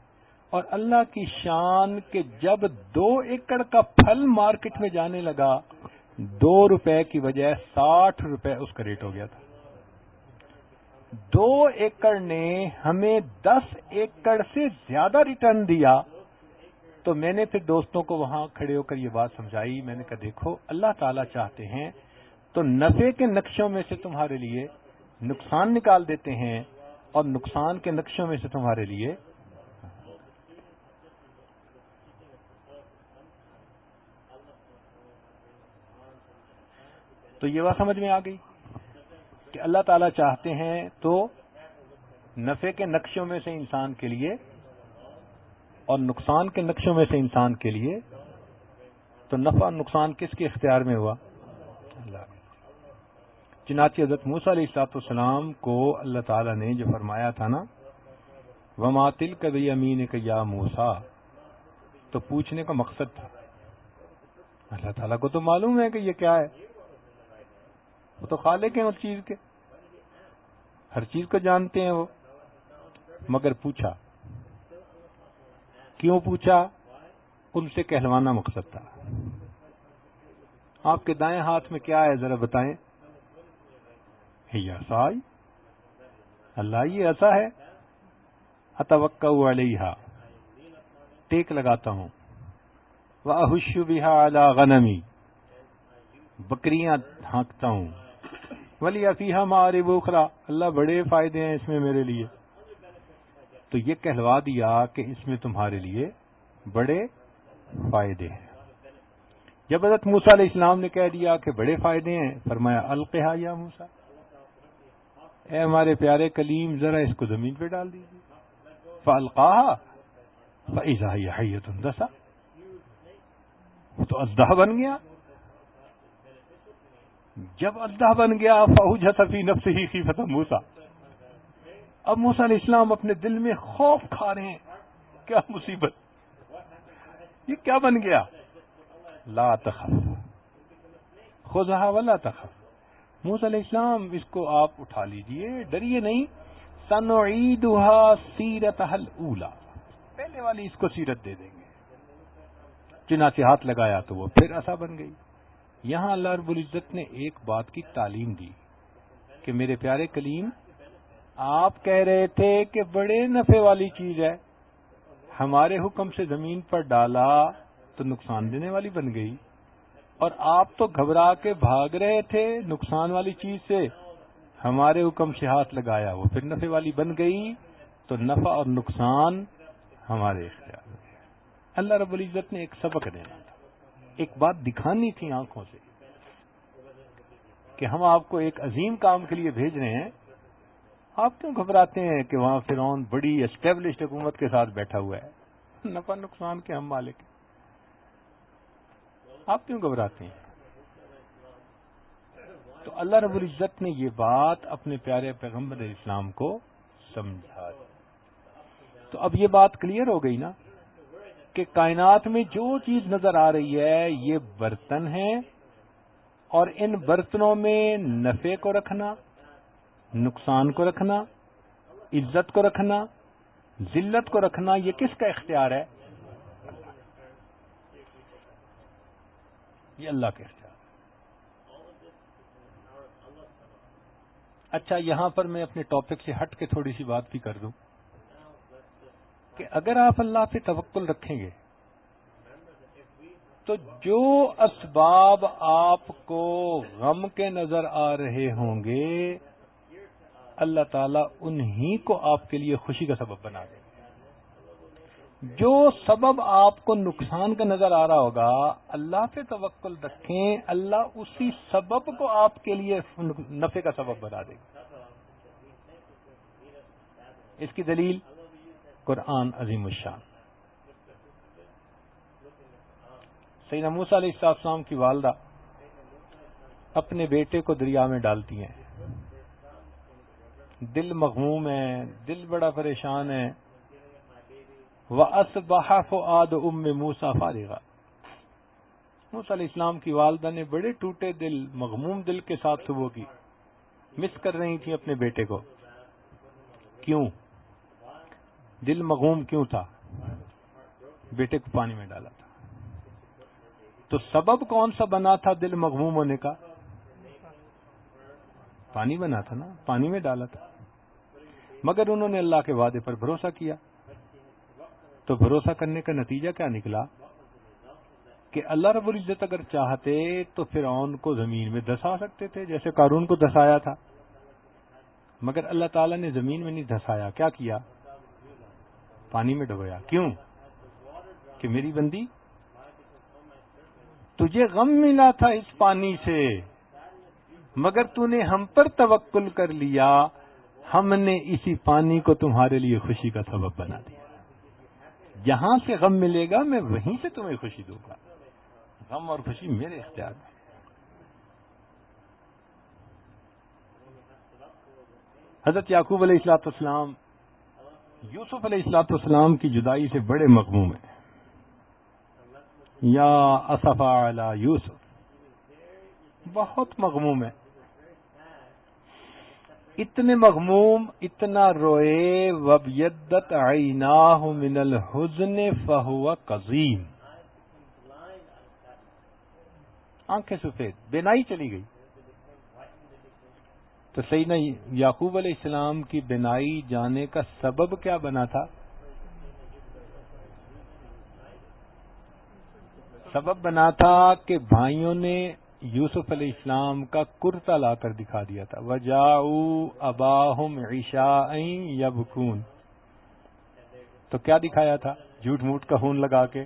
اور اللہ کی شان کہ جب 2 ایکڑ کا پھل مارکیٹ میں جانے لگا 2 روپے کی بجائے 60 روپے اس کا ریٹ ہو گیا تھا۔ 2 ایکڑ نے ہمیں 10 ایکڑ سے زیادہ ریٹرن دیا۔ تو میں نے پھر دوستوں کو وہاں کھڑے ہو کر یہ بات سمجھائی، میں نے کہا دیکھو اللہ تعالیٰ چاہتے ہیں تو نفع کے نقشوں میں سے تمہارے لیے نقصان نکال دیتے ہیں، اور نقصان کے نقشوں میں سے تمہارے لیے تو یہ بات سمجھ میں آ گئی کہ اللہ تعالیٰ چاہتے ہیں تو نفع کے نقشوں میں سے انسان کے لیے اور نقصان کے نقشوں میں سے انسان کے لیے، تو نفع اور نقصان کس کے اختیار میں ہوا؟ اللہ۔ چنانچہ حضرت موسیٰ علیہ السلام کو اللہ تعالیٰ نے جو فرمایا تھا نا وَمَا تِلْكَ بِيَمِينِكَ يَا موسیٰ، تو پوچھنے کا مقصد تھا۔ اللہ تعالیٰ کو تو معلوم ہے کہ یہ کیا ہے، وہ تو خالق ہیں اس چیز کے، ہر چیز کو جانتے ہیں وہ، مگر پوچھا، کیوں پوچھا؟ ان سے کہلوانا مقصد تھا۔ آپ کے دائیں ہاتھ میں کیا ہے ذرا بتائیں؟ یہ عصا، اللہ یہ عصا ہے، اتوکأ علیہا، ٹیک لگاتا ہوں، واہش بہا علی غنمی، بکریاں ہانکتا ہوں، ولی فیہا مآرب اخری، اللہ بڑے فائدے ہیں اس میں میرے لیے. تو یہ کہلوا دیا کہ اس میں تمہارے لیے بڑے فائدے ہیں. جب حضرت موسیٰ علیہ السلام نے کہہ دیا کہ بڑے فائدے ہیں، فرمایا القھا یا موسیٰ، اے ہمارے پیارے کلیم ذرا اس کو زمین پہ ڈال دیجیے. فالقاها فاذا هي حیۃ تسعى، تو اژدہا بن گیا. جب اژدہا بن گیا فاوجس فی نفسہ خیفۃ موسیٰ، اب موسیٰ علیہ السلام اپنے دل میں خوف کھا رہے ہیں، کیا مصیبت، یہ کیا بن گیا. لا تخف خذھا ولا تخف، موسیٰ علیہ السلام اس کو آپ اٹھا لیجئے، ڈریے نہیں. سنعیدها سیرتها الاولی، پہلے والی اس کو سیرت دے دیں گے. چنانچہ ہاتھ لگایا تو وہ پھر عصا بن گئی. یہاں اللہ رب العزت نے ایک بات کی تعلیم دی کہ میرے پیارے کلیم، آپ کہہ رہے تھے کہ بڑے نفع والی چیز ہے، ہمارے حکم سے زمین پر ڈالا تو نقصان دینے والی بن گئی، اور آپ تو گھبرا کے بھاگ رہے تھے نقصان والی چیز سے، ہمارے حکم سے ہاتھ لگایا وہ پھر نفع والی بن گئی. تو نفع اور نقصان ہمارے اختیار میں ہے. اللہ رب العزت نے ایک سبق دینا تھا، ایک بات دکھانی تھی آنکھوں سے کہ ہم آپ کو ایک عظیم کام کے لیے بھیج رہے ہیں. آپ کیوں گھبراتے ہیں کہ وہاں فرعون بڑی اسٹیبلشڈ حکومت کے ساتھ بیٹھا ہوا ہے، نفع نقصان کے ہم مالک ہیں، آپ کیوں گھبراتے ہیں. تو اللہ رب العزت نے یہ بات اپنے پیارے پیغمبر علیہ السلام کو سمجھا. تو اب یہ بات کلیئر ہو گئی نا کہ کائنات میں جو چیز نظر آ رہی ہے یہ برتن ہیں، اور ان برتنوں میں نفع کو رکھنا، نقصان کو رکھنا، عزت کو رکھنا، ذلت کو رکھنا، یہ کس کا اختیار ہے؟ یہ اللہ کا اختیار. اچھا، یہاں پر میں اپنے ٹاپک سے ہٹ کے تھوڑی سی بات بھی کر دوں کہ اگر آپ اللہ پہ توکل رکھیں گے تو جو اسباب آپ کو غم کے نظر آ رہے ہوں گے، اللہ تعالیٰ انہی کو آپ کے لیے خوشی کا سبب بنا دیں گے. جو سبب آپ کو نقصان کا نظر آ رہا ہوگا، اللہ پہ توکل رکھیں، اللہ اسی سبب کو آپ کے لیے نفع کا سبب بنا دے گا. اس کی دلیل قرآن عظیم الشان. سیدنا موسیٰ علیہ السلام کی والدہ اپنے بیٹے کو دریا میں ڈالتی ہیں، دل مغموم ہے، دل بڑا پریشان ہے. وَأَصْبَحَ فُؤَادُ أُمِّ مُوسَىٰ فَارِغًا، موسیٰ علیہ السلام کی والدہ نے بڑے ٹوٹے دل، مغموم دل کے ساتھ صبح کی مس کر رہی تھیں اپنے بیٹے کو. کیوں دل مغموم کیوں تھا؟ بیٹے کو پانی میں ڈالا تھا. تو سبب کون سا بنا تھا دل مغموم ہونے کا؟ پانی بنا تھا نا، پانی میں ڈالا تھا. مگر انہوں نے اللہ کے وعدے پر بھروسہ کیا. تو بھروسہ کرنے کا نتیجہ کیا نکلا کہ اللہ رب العزت اگر چاہتے تو فرعون کو زمین میں دھسا سکتے تھے، جیسے قارون کو دھسایا تھا. مگر اللہ تعالیٰ نے زمین میں نہیں دھسایا، کیا کیا؟ پانی میں ڈبویا. کیوں؟ کہ میری بندی تجھے غم ملا تھا اس پانی سے، مگر تو نے ہم پر توکل کر لیا، ہم نے اسی پانی کو تمہارے لیے خوشی کا سبب بنا دیا. جہاں سے غم ملے گا میں وہیں سے تمہیں خوشی دوں گا. غم اور خوشی میرے اختیار میں. حضرت یعقوب علیہ الصلوۃ والسلام یوسف علیہ الصلوۃ والسلام کی جدائی سے بڑے مغموم ہیں. یا اسف علی یوسف، بہت مغموم ہے. اتنے مغموم، اتنا روئے، وَابْيَضَّتْ عَيْنَاهُ مِنَ الْحُزْنِ فَهُوَ قَضِيمٌ، آنکھیں سفید، بینائی چلی گئی. تو سیدنا یعقوب علیہ السلام کی بنائی جانے کا سبب کیا بنا تھا؟ سبب بنا تھا کہ بھائیوں نے یوسف علیہ السلام کا کرتا لا کر دکھا دیا تھا. وَجَاءُوا أَبَاهُمْ عِشَاءً يَبْكُونَ. تو کیا دکھایا تھا؟ جھوٹ موٹ کا خون لگا کے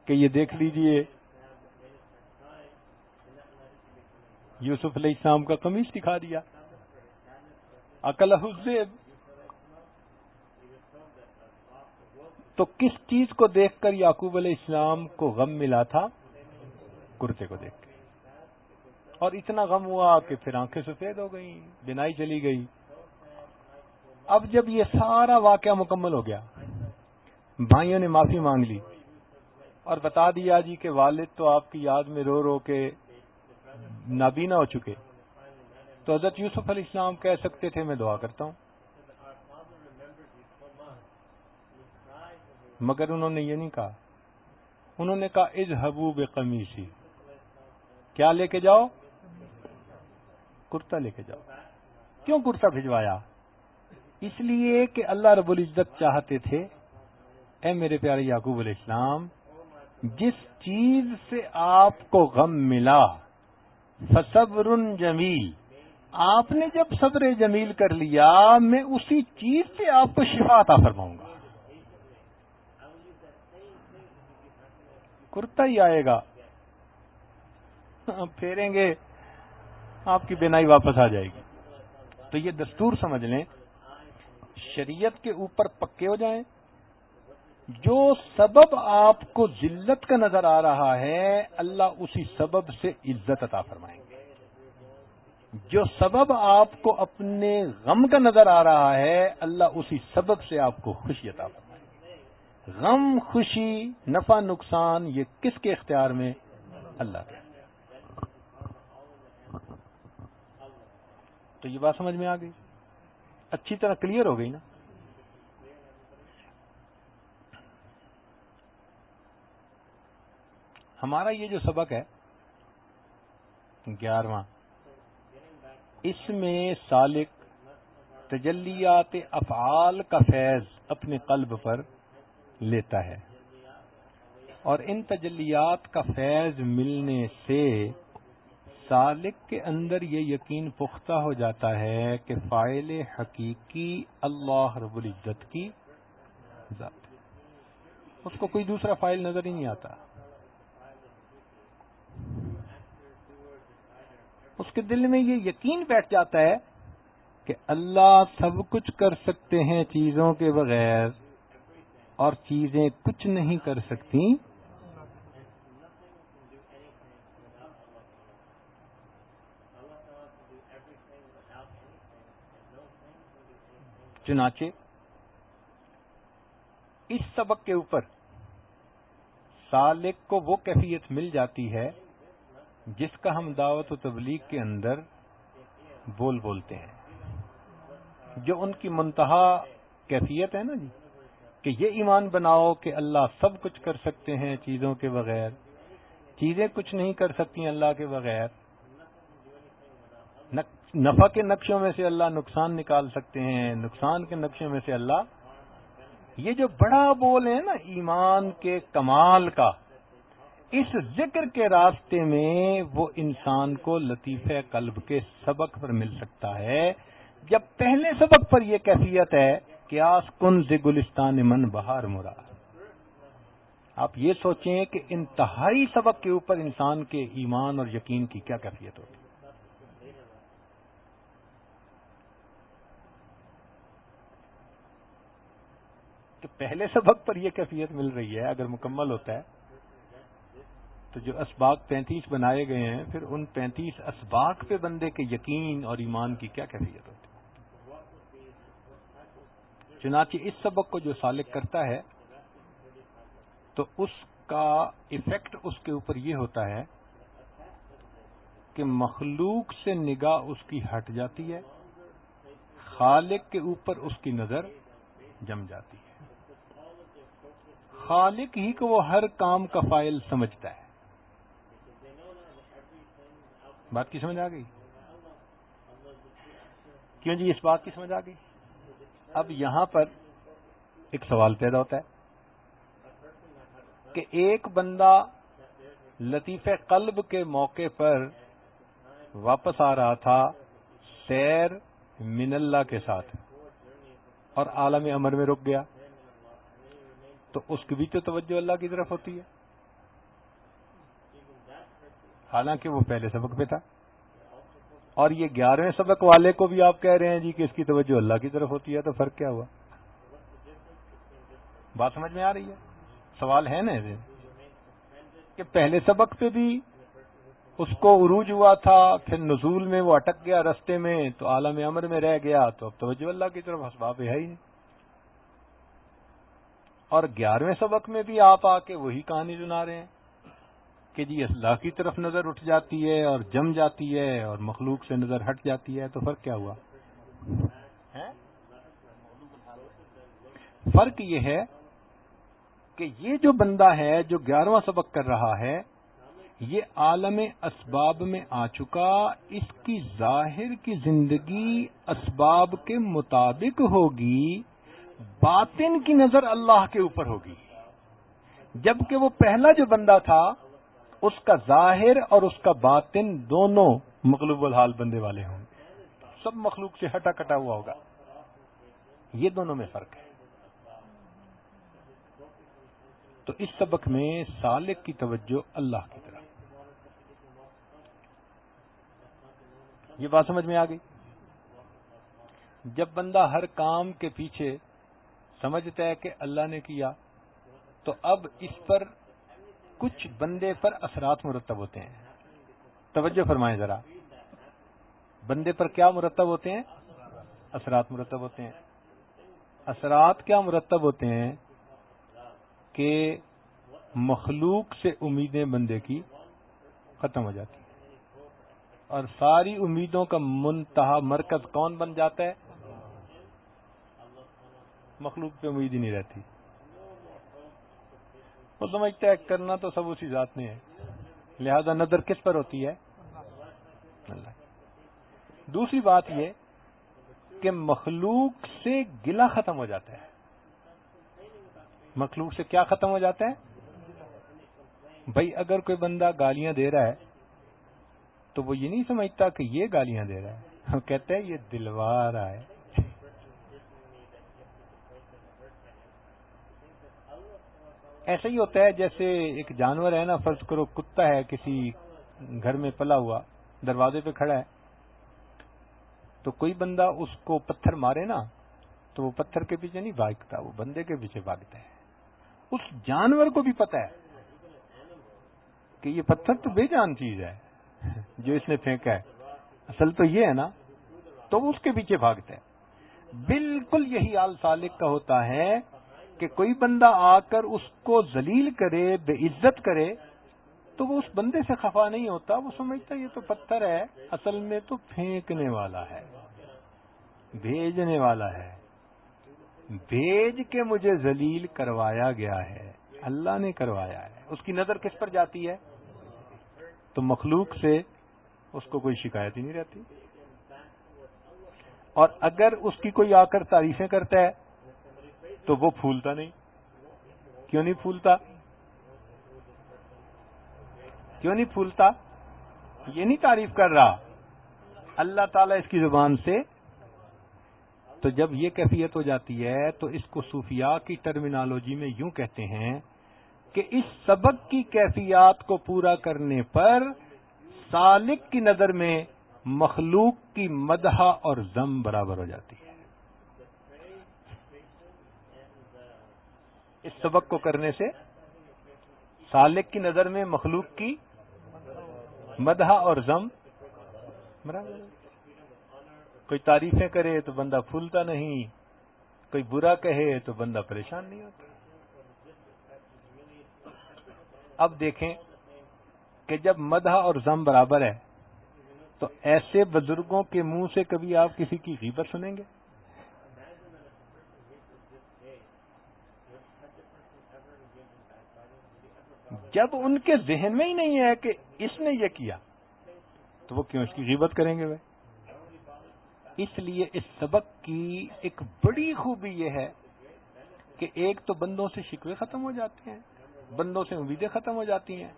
کہ یہ دیکھ لیجئے یوسف علیہ السلام کا قمیص دکھا دیا. أَكَلَهُ الذِّئْبُ. تو کس چیز کو دیکھ کر یعقوب علیہ السلام کو غم ملا تھا؟ کرتے کو دیکھ کے. اور اتنا غم ہوا کہ پھر آنکھیں سفید ہو گئیں، بینائی چلی گئی. اب جب یہ سارا واقعہ مکمل ہو گیا، بھائیوں نے معافی مانگ لی اور بتا دیا جی کہ والد تو آپ کی یاد میں رو رو کے نابینا ہو چکے، تو حضرت یوسف علیہ السلام کہہ سکتے تھے میں دعا کرتا ہوں، مگر انہوں نے یہ نہیں کہا. انہوں نے کہا اذهبوا بقمیصی. کیا لے کے جاؤ؟ کرتا لے کے جاؤ. کیوں کرتا بھجوایا؟ اس لیے کہ اللہ رب العزت چاہتے تھے اے میرے پیارے یعقوب علیہ السلام، جس چیز سے آپ کو غم ملا فصبر جمیل، آپ نے جب صبر جمیل کر لیا میں اسی چیز سے آپ کو شفا عطا فرماؤں گا. کرتا ہی آئے گا، پھیریں گے آپ کی بینائی واپس آ جائے گی. تو یہ دستور سمجھ لیں، شریعت کے اوپر پکے ہو جائیں. جو سبب آپ کو ذلت کا نظر آ رہا ہے اللہ اسی سبب سے عزت عطا فرمائیں گے. جو سبب آپ کو اپنے غم کا نظر آ رہا ہے اللہ اسی سبب سے آپ کو خوشی عطا فرمائیں گے. غم، خوشی، نفع، نقصان یہ کس کے اختیار میں؟ اللہ کے. تو یہ بات سمجھ میں آ گئی، اچھی طرح کلیئر ہو گئی نا؟ ہمارا یہ جو سبق ہے 11واں، اس میں سالک تجلیات افعال کا فیض اپنے قلب پر لیتا ہے، اور ان تجلیات کا فیض ملنے سے سالک کے اندر یہ یقین پختہ ہو جاتا ہے کہ فاعل حقیقی اللہ رب العزت کی ذات ہے. اس کو کوئی دوسرا فاعل نظر ہی نہیں آتا. اس کے دل میں یہ یقین بیٹھ جاتا ہے کہ اللہ سب کچھ کر سکتے ہیں چیزوں کے بغیر، اور چیزیں کچھ نہیں کر سکتی چنانچہ اس سبق کے اوپر سالک کو وہ کیفیت مل جاتی ہے جس کا ہم دعوت و تبلیغ کے اندر بولتے ہیں، جو ان کی منتہا کیفیت ہے نا جی، کہ یہ ایمان بناؤ کہ اللہ سب کچھ کر سکتے ہیں چیزوں کے بغیر، چیزیں کچھ نہیں کر سکتی اللہ کے بغیر، نفع کے نقشوں میں سے اللہ نقصان نکال سکتے ہیں، نقصان کے نقشوں میں سے اللہ. یہ جو بڑا بول ہے نا ایمان کے کمال کا، اس ذکر کے راستے میں وہ انسان کو لطیفہ قلب کے سبق پر مل سکتا ہے. جب پہلے سبق پر یہ کیفیت ہے قیاس کن ز گلستان من بہار مراد. آپ یہ سوچیں کہ انتہائی سبق کے اوپر انسان کے ایمان اور یقین کی کیا کیفیت ہوتی ہے. کہ پہلے سبق پر یہ کیفیت مل رہی ہے، اگر مکمل ہوتا ہے تو جو اسباق 35 بنائے گئے ہیں پھر ان 35 اسباق پہ بندے کے یقین اور ایمان کی کیا کیفیت ہوتی ہے. چنانچہ اس سبق کو جو سالک کرتا ہے تو اس کا ایفیکٹ اس کے اوپر یہ ہوتا ہے کہ مخلوق سے نگاہ اس کی ہٹ جاتی ہے، خالق کے اوپر اس کی نظر جم جاتی ہے. خالق ہی کو وہ ہر کام کا فاعل سمجھتا ہے. بات کی سمجھ آ گئی؟ کیوں جی؟ اس بات کی سمجھ آ گئی؟ اب یہاں پر ایک سوال پیدا ہوتا ہے کہ ایک بندہ لطیف قلب کے موقع پر واپس آ رہا تھا سیر من اللہ کے ساتھ اور عالم امر میں رک گیا، تو اس کی بھی تو توجہ اللہ کی طرف ہوتی ہے، حالانکہ وہ پہلے سبق پہ تھا. اور یہ 11ویں سبق والے کو بھی آپ کہہ رہے ہیں جی کہ اس کی توجہ اللہ کی طرف ہوتی ہے، تو فرق کیا ہوا؟ بات سمجھ میں آ رہی ہے؟ سوال ہے نا کہ پہلے سبق پہ بھی اس کو عروج ہوا تھا، پھر نزول میں وہ اٹک گیا رستے میں، تو عالم امر میں رہ گیا، تو اب توجہ اللہ کی طرف اسباب ہے ہی نہیں. اور 11ویں سبق میں بھی آپ آ کے وہی کہانی سنا رہے ہیں کہ جی اللہ کی طرف نظر اٹھ جاتی ہے اور جم جاتی ہے اور مخلوق سے نظر ہٹ جاتی ہے، تو فرق کیا ہوا؟ فرق یہ ہے کہ یہ جو بندہ ہے جو 11واں سبق کر رہا ہے، یہ عالم اسباب میں آ چکا، اس کی ظاہر کی زندگی اسباب کے مطابق ہوگی، باطن کی نظر اللہ کے اوپر ہوگی. جبکہ وہ پہلا جو بندہ تھا اس کا ظاہر اور اس کا باطن دونوں مغلوب الحال بندے والے ہوں گے، سب مخلوق سے ہٹا کٹا ہوا ہوگا. یہ دونوں میں فرق ہے. تو اس سبق میں سالک کی توجہ اللہ کی طرف. یہ بات سمجھ میں آ گئی؟ جب بندہ ہر کام کے پیچھے سمجھتا ہے کہ اللہ نے کیا، تو اب اس پر کچھ بندے پر اثرات مرتب ہوتے ہیں. توجہ فرمائیں ذرا، بندے پر کیا مرتب ہوتے ہیں؟ اثرات مرتب ہوتے ہیں. اثرات کیا مرتب ہوتے ہیں؟ کہ مخلوق سے امیدیں بندے کی ختم ہو جاتی ہیں، اور ساری امیدوں کا منتہا مرکز کون بن جاتا ہے؟ مخلوق پہ امید ہی نہیں رہتی. وہ سمجھتا ہے کرنا تو سب اسی ذات نے ہے، لہذا نظر کس پر ہوتی ہے؟ اللہ. دوسری بات یہ کہ مخلوق سے گلہ ختم ہو جاتا ہے. مخلوق سے کیا ختم ہو جاتا ہے؟ بھائی اگر کوئی بندہ گالیاں دے رہا ہے تو وہ یہ نہیں سمجھتا کہ یہ گالیاں دے رہا ہے، وہ کہتا ہے یہ دلوا رہا ہے. ایسا ہی ہوتا ہے جیسے ایک جانور ہے نا، فرض کرو کتا ہے کسی گھر میں پلا ہوا، دروازے پہ کھڑا ہے، تو کوئی بندہ اس کو پتھر مارے نا تو وہ پتھر کے پیچھے نہیں بھاگتا، وہ بندے کے پیچھے بھاگتا ہے. اس جانور کو بھی پتہ ہے کہ یہ پتھر تو بے جان چیز ہے جو اس نے پھینکا ہے، اصل تو یہ ہے نا، تو وہ اس کے پیچھے بھاگتا ہے. بالکل یہی حال سالک کا ہوتا ہے کہ کوئی بندہ آ کر اس کو ذلیل کرے، بے عزت کرے، تو وہ اس بندے سے خفا نہیں ہوتا، وہ سمجھتا ہے یہ تو پتھر ہے، اصل میں تو پھینکنے والا ہے، بھیجنے والا ہے، بھیج کے مجھے ذلیل کروایا گیا ہے، اللہ نے کروایا ہے. اس کی نظر کس پر جاتی ہے؟ تو مخلوق سے اس کو کوئی شکایت ہی نہیں رہتی. اور اگر اس کی کوئی آ کر تعریفیں کرتا ہے تو وہ پھولتا نہیں. کیوں نہیں پھولتا؟ کیوں نہیں پھولتا؟ یہ نہیں تعریف کر رہا اللہ تعالیٰ اس کی زبان سے. تو جب یہ کیفیت ہو جاتی ہے تو اس کو صوفیاء کی ٹرمینالوجی میں یوں کہتے ہیں کہ اس سبق کی کیفیات کو پورا کرنے پر سالک کی نظر میں مخلوق کی مدح اور ذم برابر ہو جاتی ہے. اس سبق کو کرنے سے سالک کی نظر میں مخلوق کی مدح اور ذم برابر. کوئی تعریفیں کرے تو بندہ پھولتا نہیں، کوئی برا کہے تو بندہ پریشان نہیں ہوتا. اب دیکھیں کہ جب مدح اور ذم برابر ہے تو ایسے بزرگوں کے منہ سے کبھی آپ کسی کی غیبت سنیں گے؟ جب ان کے ذہن میں ہی نہیں ہے کہ اس نے یہ کیا تو وہ کیوں اس کی غیبت کریں گے؟ اس لیے اس سبق کی ایک بڑی خوبی یہ ہے کہ ایک تو بندوں سے شکوے ختم ہو جاتے ہیں، بندوں سے امیدیں ختم ہو جاتی ہیں،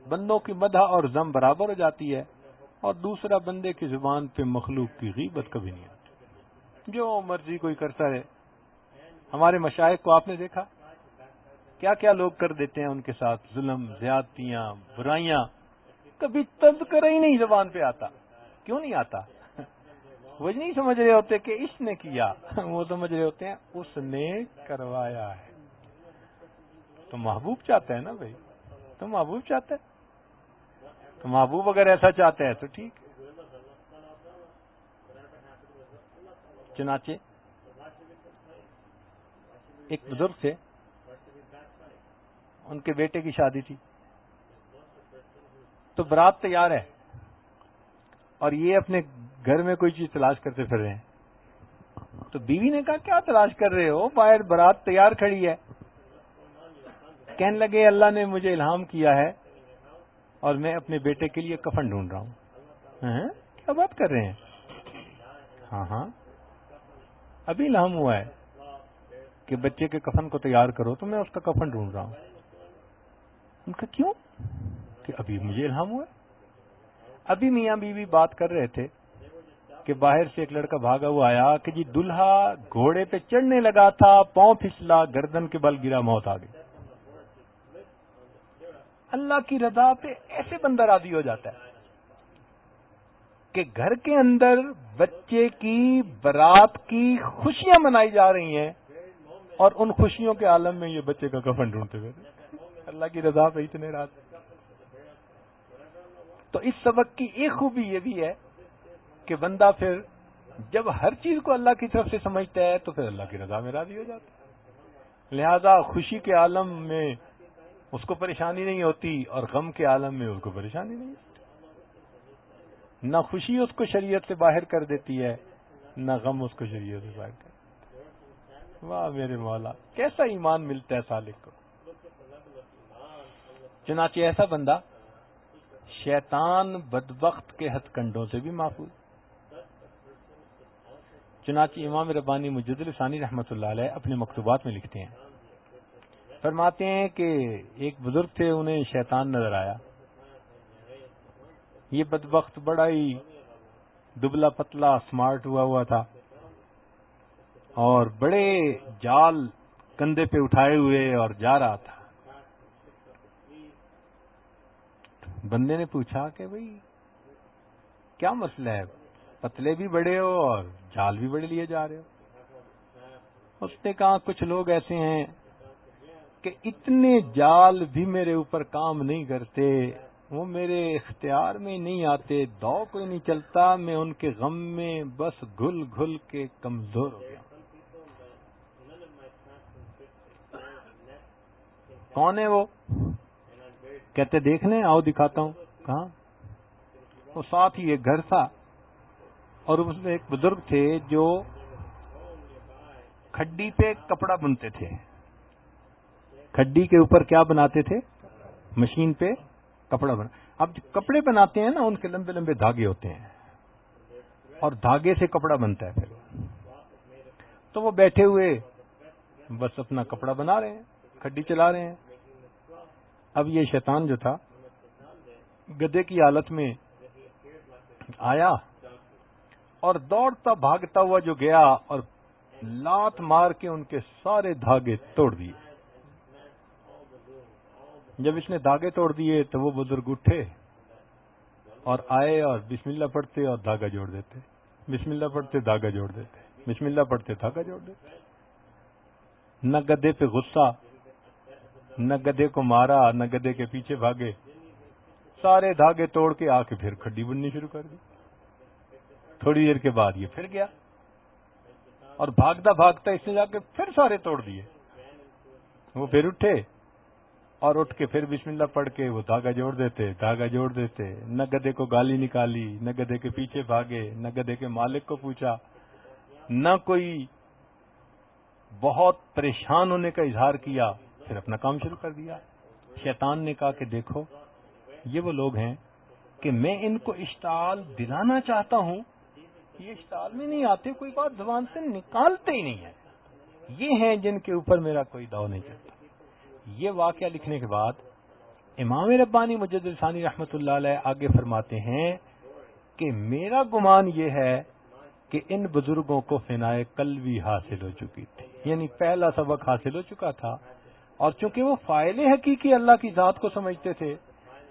بندوں کی مدح اور ذم برابر ہو جاتی ہے، اور دوسرا بندے کی زبان پہ مخلوق کی غیبت کبھی نہیں آتی، جو مرضی کوئی کرتا ہے۔ ہمارے مشائخ کو آپ نے دیکھا کیا کیا لوگ کر دیتے ہیں ان کے ساتھ، ظلم، زیادتیاں، برائیاں، کبھی تذکرہ ہی نہیں زبان پہ آتا۔ کیوں نہیں آتا؟ وہ نہیں سمجھ رہے ہوتے کہ اس نے کیا، وہ سمجھ رہے ہوتے ہیں اس نے کروایا ہے۔ تو محبوب چاہتا ہے نا بھائی، تو محبوب چاہتا ہے، تو محبوب اگر ایسا چاہتا ہے تو ٹھیک۔ چنانچہ ایک بزرگ تھے، ان کے بیٹے کی شادی تھی، تو برات تیار ہے اور یہ اپنے گھر میں کوئی چیز تلاش کرتے پھر رہے ہیں۔ تو بیوی نے کہا کیا تلاش کر رہے ہو، باہر برات تیار کھڑی ہے۔ کہنے لگے اللہ نے مجھے الہام کیا ہے اور میں اپنے بیٹے کے لیے کفن ڈھونڈ رہا ہوں۔ کیا بات کر رہے ہیں؟ ہاں ابھی الہام ہوا ہے کہ بچے کے کفن کو تیار کرو، تو میں اس کا کفن ڈھونڈ رہا ہوں۔ ان کا کیوں؟ کہ ابھی مجھے الہام ہوا ہے۔ ابھی میاں بیوی بات کر رہے تھے کہ باہر سے ایک لڑکا بھاگا ہوا آیا کہ جی دلہا گھوڑے پہ چڑھنے لگا تھا، پاؤں پھسلا، گردن کے بل گرا، موت آ گئی۔ اللہ کی رضا پہ ایسے بندہ راضی ہو جاتا ہے کہ گھر کے اندر بچے کی برات کی خوشیاں منائی جا رہی ہیں اور ان خوشیوں کے عالم میں یہ بچے کا کفن ڈھونڈتے ہوئے اللہ کی رضا پہ اتنے راضی۔ تو اس سبق کی ایک خوبی یہ بھی ہے کہ بندہ پھر جب ہر چیز کو اللہ کی طرف سے سمجھتا ہے تو پھر اللہ کی رضا میں راضی ہو جاتا ہے۔ لہذا خوشی کے عالم میں اس کو پریشانی نہیں ہوتی اور غم کے عالم میں اس کو پریشانی نہیں ہوتی۔ نہ خوشی اس کو شریعت سے باہر کر دیتی ہے، نہ غم اس کو شریعت سے باہر کر دیتی ہے۔ واہ میرے مولا، کیسا ایمان ملتا ہے سالک کو۔ چنانچہ ایسا بندہ شیطان بدبخت کے ہتھ کنڈوں سے بھی محفوظ۔ چنانچہ امام ربانی مجدد ثانی رحمۃ اللہ علیہ اپنے مکتوبات میں لکھتے ہیں، فرماتے ہیں کہ ایک بزرگ تھے، انہیں شیطان نظر آیا۔ یہ بدبخت بڑا ہی دبلا پتلا سمارٹ ہوا تھا اور بڑے جال کندھے پہ اٹھائے ہوئے اور جا رہا تھا۔ بندے نے پوچھا کہ بھئی کیا مسئلہ ہے، پتلے بھی بڑے ہو اور جال بھی بڑے لیے جا رہے ہو؟ اس نے کہا کچھ لوگ ایسے ہیں کہ اتنے جال بھی میرے اوپر کام نہیں کرتے، وہ میرے اختیار میں نہیں آتے، داؤ کوئی نہیں چلتا، میں ان کے غم میں بس گھل گھل کے کمزور ہو گیا۔ کون ہے وہ؟ کہتے دیکھنے آؤ دکھاتا ہوں۔ کہاں؟ وہ ساتھ ہی ایک گھر تھا اور اس میں ایک بزرگ تھے جو کھڈی پہ کپڑا بنتے تھے۔ کھڈی کے اوپر کیا بناتے تھے؟ مشین پہ کپڑا بنا۔ اب جو کپڑے بناتے ہیں نا ان کے لمبے لمبے دھاگے ہوتے ہیں اور دھاگے سے کپڑا بنتا ہے پھر۔ تو وہ بیٹھے ہوئے بس اپنا کپڑا بنا رہے ہیں، کھڈی چلا رہے ہیں۔ اب یہ شیطان جو تھا گدھے کی حالت میں آیا اور دوڑتا بھاگتا ہوا جو گیا اور لات مار کے ان کے سارے دھاگے توڑ دیے۔ جب اس نے دھاگے توڑ دیے تو وہ بزرگ اٹھے اور آئے اور بسم اللہ پڑھتے اور دھاگا جوڑ دیتے، بسم اللہ پڑھتے دھاگا جوڑ دیتے، بسم اللہ پڑھتے دھاگا جوڑ دیتے۔ نہ گدھے پہ غصہ، نہ گدھے کو مارا، نہ گدھے کے پیچھے بھاگے، سارے دھاگے توڑ کے آ کے پھر کھڈی بننی شروع کر دی۔ تھوڑی دیر کے بعد یہ پھر گیا اور بھاگتا بھاگتا اس نے جا کے پھر سارے توڑ دیے۔ وہ پھر اٹھے اور اٹھ کے پھر بسم اللہ پڑھ کے وہ دھاگا جوڑ دیتے، دھاگا جوڑ دیتے۔ نہ گدھے کو گالی نکالی، نہ گدھے کے پیچھے بھاگے، نہ گدھے کے مالک کو پوچھا، نہ کوئی بہت پریشان ہونے کا اظہار کیا، پھر اپنا کام شروع کر دیا۔ شیطان نے کہا کہ دیکھو یہ وہ لوگ ہیں کہ میں ان کو اشتعال دلانا چاہتا ہوں یہ اشتعال میں نہیں آتے، کوئی بات زبان سے نکالتے ہی نہیں ہے. یہ ہیں جن کے اوپر میرا کوئی داؤ نہیں چلتا. یہ واقعہ لکھنے کے بعد امام ربانی مجدد ثانی رحمۃ اللہ علیہ آگے فرماتے ہیں کہ میرا گمان یہ ہے کہ ان بزرگوں کو فنائے قلبی حاصل ہو چکی تھی، یعنی پہلا سبق حاصل ہو چکا تھا، اور چونکہ وہ فاعل حقیقی اللہ کی ذات کو سمجھتے تھے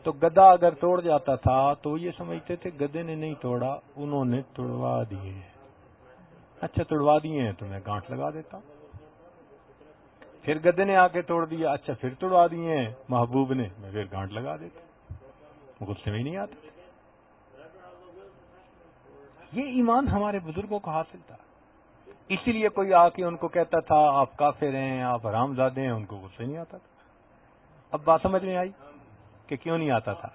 تو گدھا اگر توڑ جاتا تھا تو وہ یہ سمجھتے تھے گدھے نے نہیں توڑا، انہوں نے توڑوا دیے. اچھا توڑوا دیے ہیں تو میں گانٹھ لگا دیتا ہوں. پھر گدھے نے آ کے توڑ دیا، اچھا پھر توڑوا دیے ہیں محبوب نے، میں پھر گانٹھ لگا دیتا ہوں. غصے میں ہی نہیں آتے. یہ ایمان ہمارے بزرگوں کو حاصل تھا. اسی لیے کوئی آ کے ان کو کہتا تھا آپ کافر ہیں، آپ حرامزادے ہیں، ان کو غصہ نہیں آتا تھا. اب بات سمجھ میں آئی کہ کیوں نہیں آتا تھا؟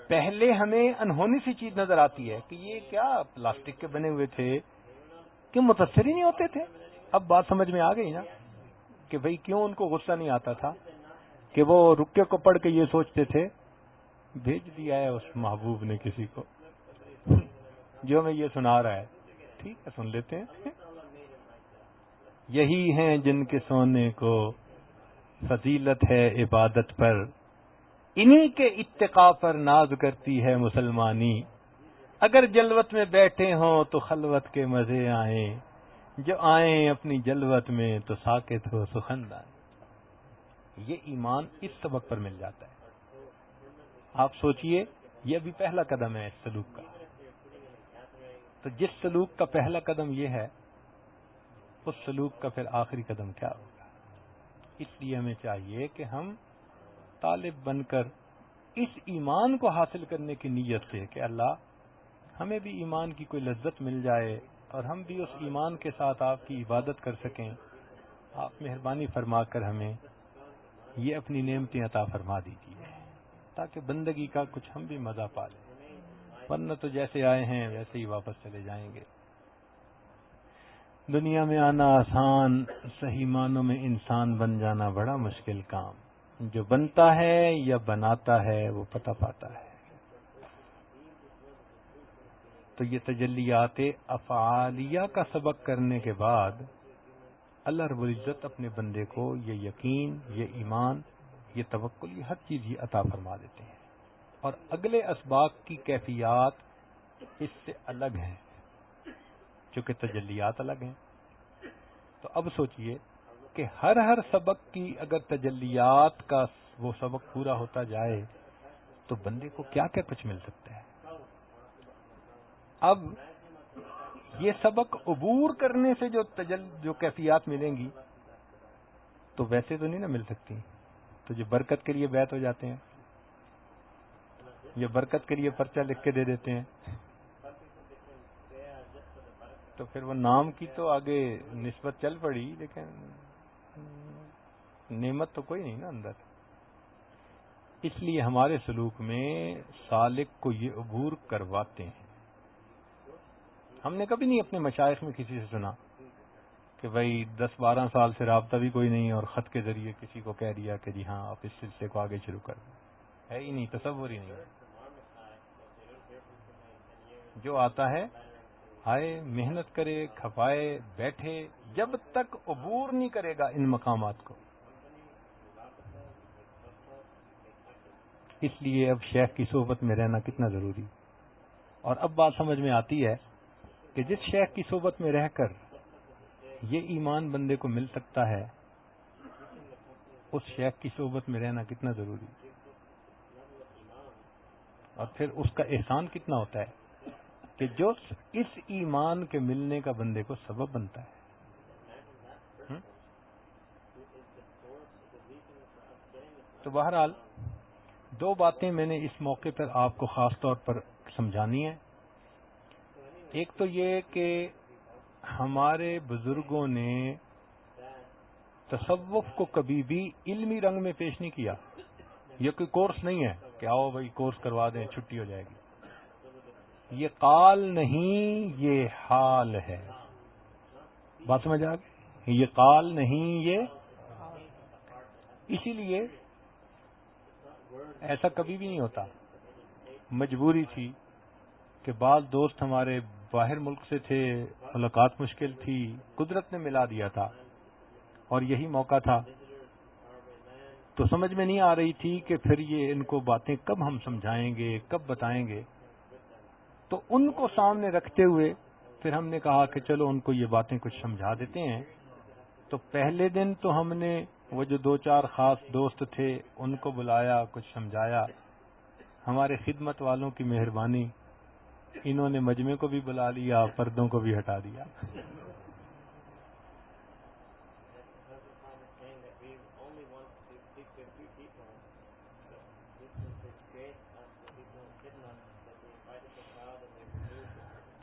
پہلے ہمیں انہونی سی چیز نظر آتی ہے کہ یہ کیا پلاسٹک کے بنے ہوئے تھے کہ متاثر ہی نہیں ہوتے تھے. اب بات سمجھ میں آ گئی نا کہ بھئی کیوں ان کو غصہ نہیں آتا تھا، کہ وہ رکے کو پڑھ کے یہ سوچتے تھے بھیج دیا ہے اس محبوب نے کسی کو جو ہمیں یہ سنا رہا ہے، ٹھیک ہے سن لیتے ہیں. یہی ہیں جن کے سونے کو فضیلت ہے عبادت پر، انہی کے اتقاء پر ناز کرتی ہے مسلمانی. اگر جلوت میں بیٹھے ہوں تو خلوت کے مزے آئیں، جو آئیں اپنی جلوت میں تو ساکت ہو سخندان. یہ ایمان اس سبق پر مل جاتا ہے. آپ سوچئے یہ بھی پہلا قدم ہے اس سلوک کا. تو جس سلوک کا پہلا قدم یہ ہے اس سلوک کا پھر آخری قدم کیا ہوگا؟ اس لیے ہمیں چاہیے کہ ہم طالب بن کر اس ایمان کو حاصل کرنے کی نیت سے کہ اللہ ہمیں بھی ایمان کی کوئی لذت مل جائے اور ہم بھی اس ایمان کے ساتھ آپ کی عبادت کر سکیں. آپ مہربانی فرما کر ہمیں یہ اپنی نعمتیں عطا فرما دیجیے تاکہ بندگی کا کچھ ہم بھی مزہ پا لیں، ورنہ تو جیسے آئے ہیں ویسے ہی واپس چلے جائیں گے. دنیا میں آنا آسان، صحیح معنوں میں انسان بن جانا بڑا مشکل کام. جو بنتا ہے یا بناتا ہے وہ پتہ پاتا ہے. تو یہ تجلیات افعالیہ کا سبق کرنے کے بعد اللہ رب العزت اپنے بندے کو یہ یقین، یہ ایمان، یہ توکل، یہ ہر چیز ہی عطا فرما دیتے ہیں. اور اگلے اسباق کی کیفیات اس سے الگ ہیں چونکہ تجلیات الگ ہیں. تو اب سوچئے کہ ہر سبق کی اگر تجلیات کا وہ سبق پورا ہوتا جائے تو بندے کو کیا کیا کچھ مل سکتا ہے. اب یہ سبق عبور کرنے سے جو کیفیات ملیں گی تو ویسے تو نہیں نہ مل سکتی. تو جو برکت کے لیے بیعت ہو جاتے ہیں، یہ برکت کے لیے پرچہ لکھ کے دے دیتے ہیں، تو پھر وہ نام کی تو آگے نسبت چل پڑی لیکن نعمت تو کوئی نہیں نا اندر. اس لیے ہمارے سلوک میں سالک کو یہ عبور کرواتے ہیں. ہم نے کبھی نہیں اپنے مشائخ میں کسی سے سنا کہ بھائی 10-12 سال سے رابطہ بھی کوئی نہیں اور خط کے ذریعے کسی کو کہہ دیا کہ جی ہاں آپ اس سلسلے کو آگے شروع کر دیں. ہے ہی نہیں، تصور ہی نہیں. جو آتا ہے آئے، محنت کرے، کھپائے، بیٹھے، جب تک عبور نہیں کرے گا ان مقامات کو. اس لیے اب شیخ کی صحبت میں رہنا کتنا ضروری. اور اب بات سمجھ میں آتی ہے کہ جس شیخ کی صحبت میں رہ کر یہ ایمان بندے کو مل سکتا ہے اس شیخ کی صحبت میں رہنا کتنا ضروری. اور پھر اس کا احسان کتنا ہوتا ہے کہ جو اس ایمان کے ملنے کا بندے کو سبب بنتا ہے. تو بہرحال 2 باتیں میں نے اس موقع پر آپ کو خاص طور پر سمجھانی ہیں. ایک تو یہ کہ ہمارے بزرگوں نے تصوف کو کبھی بھی علمی رنگ میں پیش نہیں کیا. یہ کوئی کورس نہیں ہے کہ آؤ بھائی کورس کروا دیں چھٹی ہو جائے گی. یہ قال نہیں، یہ حال ہے. بات سمجھ آ گئی؟ یہ قال نہیں، یہ اسی لیے ایسا کبھی بھی نہیں ہوتا. مجبوری تھی کہ بعض دوست ہمارے باہر ملک سے تھے، ملاقات مشکل تھی، قدرت نے ملا دیا تھا اور یہی موقع تھا، تو سمجھ میں نہیں آ رہی تھی کہ پھر یہ ان کو باتیں کب ہم سمجھائیں گے، کب بتائیں گے. تو ان کو سامنے رکھتے ہوئے پھر ہم نے کہا کہ چلو ان کو یہ باتیں کچھ سمجھا دیتے ہیں. تو پہلے دن تو ہم نے وہ جو 2-4 خاص دوست تھے ان کو بلایا، کچھ سمجھایا. ہمارے خدمت والوں کی مہربانی، انہوں نے مجمع کو بھی بلا لیا، پردوں کو بھی ہٹا دیا.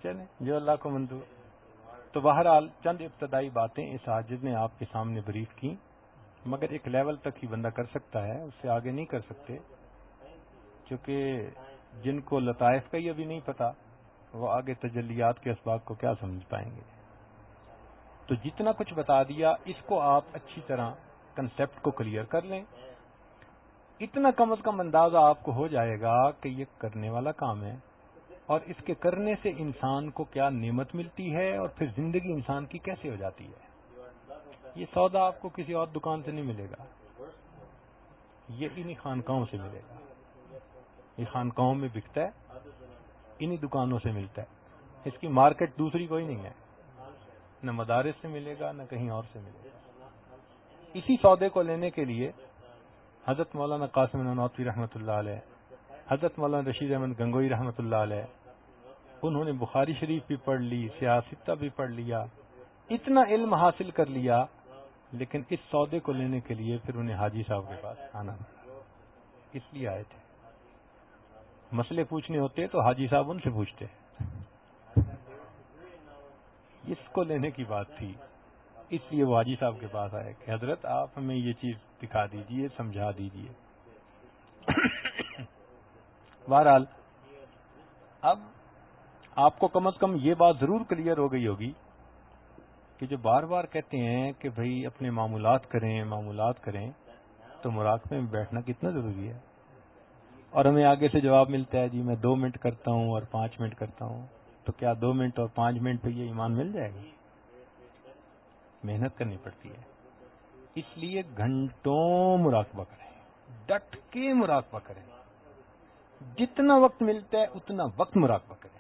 چلیں جو اللہ کو منظور. تو بہرحال چند ابتدائی باتیں اس حاجت نے آپ کے سامنے بریف کی، مگر ایک لیول تک ہی بندہ کر سکتا ہے، اس سے آگے نہیں کر سکتے، کیونکہ جن کو لطائف کا ہی ابھی نہیں پتا وہ آگے تجلیات کے اسباق کو کیا سمجھ پائیں گے. تو جتنا کچھ بتا دیا اس کو آپ اچھی طرح کنسیپٹ کو کلیئر کر لیں. اتنا کم از کم اندازہ آپ کو ہو جائے گا کہ یہ کرنے والا کام ہے اور اس کے کرنے سے انسان کو کیا نعمت ملتی ہے اور پھر زندگی انسان کی کیسے ہو جاتی ہے. یہ سودا آپ کو کسی اور دکان سے نہیں ملے گا، یہ انہی خانقاہوں سے ملے گا. یہ خانقاہوں میں بکتا ہے، انہی دکانوں سے ملتا ہے. اس کی مارکیٹ دوسری کوئی نہیں ہے، نہ مدارس سے ملے گا نہ کہیں اور سے ملے گا. اسی سودے کو لینے کے لیے حضرت مولانا قاسم نانوتوی رحمۃ اللہ علیہ، حضرت مولانا رشید احمد گنگوئی رحمۃ اللہ علیہ، انہوں نے بخاری شریف بھی پڑھ لی، سیاستہ بھی پڑھ لیا، اتنا علم حاصل کر لیا، لیکن اس سودے کو لینے کے لیے پھر انہیں حاجی صاحب کے پاس آنا پڑا. اس لیے آئے تھے. مسئلے پوچھنے ہوتے تو حاجی صاحب ان سے پوچھتے. اس کو لینے کی بات تھی، اس لیے وہ حاجی صاحب کے پاس آئے کہ حضرت آپ ہمیں یہ چیز دکھا دیجئے، سمجھا دیجئے. بہرحال اب آپ کو کم از کم یہ بات ضرور کلیئر ہو گئی ہوگی کہ جو بار بار کہتے ہیں کہ بھئی اپنے معمولات کریں تو مراقبے میں بیٹھنا کتنا ضروری ہے. اور ہمیں آگے سے جواب ملتا ہے جی میں 2 منٹ کرتا ہوں اور 5 منٹ کرتا ہوں. تو کیا 2 منٹ اور 5 منٹ پہ یہ ایمان مل جائے گا؟ محنت کرنی پڑتی ہے. اس لیے گھنٹوں مراقبہ کریں، ڈٹ کے مراقبہ کریں، جتنا وقت ملتا ہے اتنا وقت مراقبہ کریں.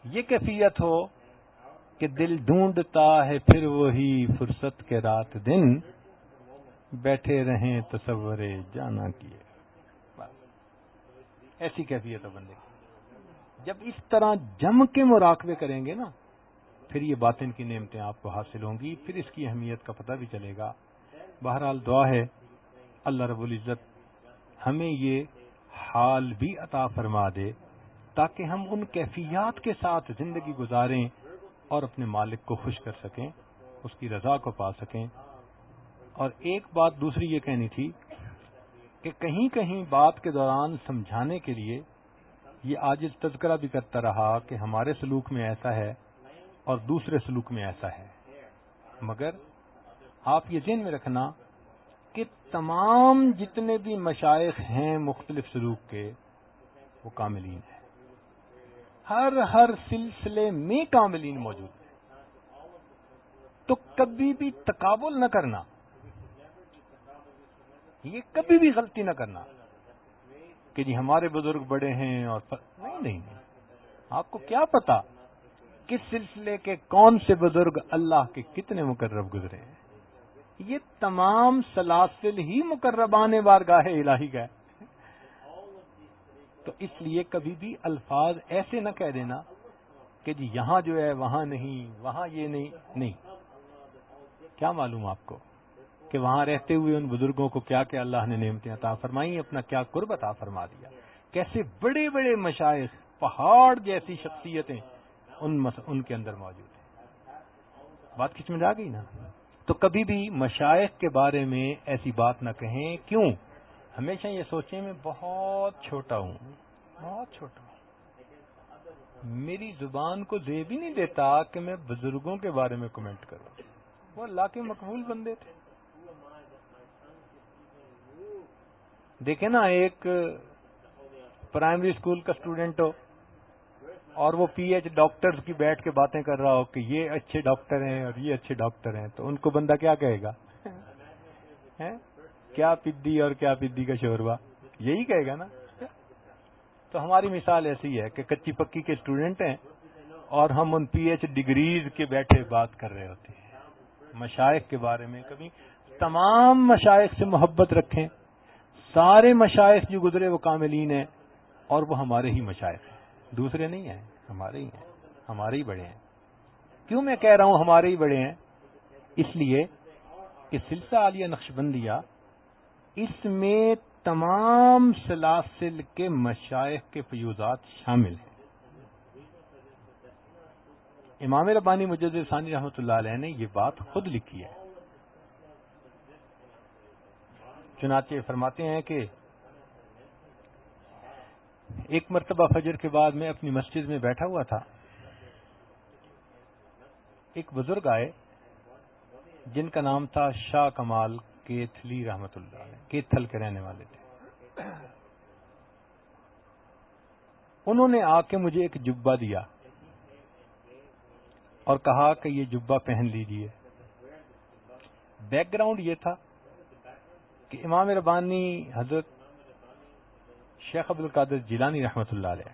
یہ کیفیت ہو کہ دل ڈھونڈتا ہے پھر وہی فرصت کے رات دن، بیٹھے رہیں تصور جانا کیے. ایسی کیفیت ہو بندے کی. جب اس طرح جم کے مراقبے کریں گے نا پھر یہ باطن کی نعمتیں آپ کو حاصل ہوں گی، پھر اس کی اہمیت کا پتہ بھی چلے گا. بہرحال دعا ہے اللہ رب العزت ہمیں یہ حال بھی عطا فرما دے تاکہ ہم ان کیفیات کے ساتھ زندگی گزاریں اور اپنے مالک کو خوش کر سکیں، اس کی رضا کو پا سکیں. اور ایک بات دوسری یہ کہنی تھی کہ کہیں کہیں بات کے دوران سمجھانے کے لیے یہ عاجز تذکرہ بھی کرتا رہا کہ ہمارے سلوک میں ایسا ہے اور دوسرے سلوک میں ایسا ہے. مگر آپ یہ ذہن میں رکھنا کہ تمام جتنے بھی مشائخ ہیں مختلف سلوک کے وہ کاملین ہیں. ہر سلسلے میں کاملین موجود ہیں. تو کبھی بھی تقابل نہ کرنا، یہ کبھی بھی غلطی نہ کرنا کہ جی ہمارے بزرگ بڑے ہیں اور نہیں. آپ کو کیا پتا کس سلسلے کے کون سے بزرگ اللہ کے کتنے مقرب گزرے ہیں. یہ تمام سلاسل ہی مقربان بارگاہ الہی کا ہے. تو اس لیے کبھی بھی الفاظ ایسے نہ کہہ دینا کہ جی یہاں جو ہے وہاں نہیں، وہاں یہ نہیں. کیا معلوم آپ کو کہ وہاں رہتے ہوئے ان بزرگوں کو کیا کیا اللہ نے نعمتیں عطا فرمائی، اپنا کیا قرب عطا فرما دیا، کیسے بڑے بڑے مشائخ، پہاڑ جیسی شخصیتیں ان کے اندر موجود ہیں. بات کس میں آ گئی نا. تو کبھی بھی مشائخ کے بارے میں ایسی بات نہ کہیں. کیوں؟ ہمیشہ یہ سوچیں میں بہت چھوٹا ہوں، میری زبان کو زیب ہی نہیں دیتا کہ میں بزرگوں کے بارے میں کمنٹ کروں. وہ اللہ کے مقبول بندے تھے. دیکھیں نا ایک پرائمری اسکول کا اسٹوڈنٹ ہو، اور وہ پی ایچ ڈاکٹرز کی بیٹھ کے باتیں کر رہا ہو کہ یہ اچھے ڈاکٹر ہیں اور یہ اچھے ڈاکٹر ہیں، تو ان کو بندہ کیا کہے گا؟ کیا پدی اور کیا پدی کا شوربہ، یہی کہے گا نا. تو ہماری مثال ایسی ہے کہ کچی پکی کے اسٹوڈنٹ ہیں اور ہم ان پی ایچ ڈگریز کے بیٹھے بات کر رہے ہوتے ہیں مشائخ کے بارے میں. کبھی تمام مشائخ سے محبت رکھیں، سارے مشائخ جو گزرے وہ کاملین ہیں اور وہ ہمارے ہی مشائخ ہیں، دوسرے نہیں ہیں، ہمارے ہی ہیں، ہمارے ہی بڑے ہیں. کیوں میں کہہ رہا ہوں ہمارے ہی بڑے ہیں؟ اس لیے کہ سلسلہ عالیہ نقشبندیہ اس میں تمام سلاسل کے مشائخ کے فیوزات شامل ہیں. امام ربانی مجدد ثانی رحمۃ اللہ علیہ نے یہ بات خود لکھی ہے. چنانچہ فرماتے ہیں کہ ایک مرتبہ فجر کے بعد میں اپنی مسجد میں بیٹھا ہوا تھا، ایک بزرگ آئے جن کا نام تھا شاہ کمال کیتھلی رحمۃ اللہ علیہ، کیتھل کے رہنے والے تھے. انہوں نے آ کے مجھے ایک جبہ دیا اور کہا کہ یہ جبہ پہن لیجئے. بیک گراؤنڈ یہ تھا کہ امام ربانی حضرت شیخ عبد القادر جیلانی رحمۃ اللہ علیہ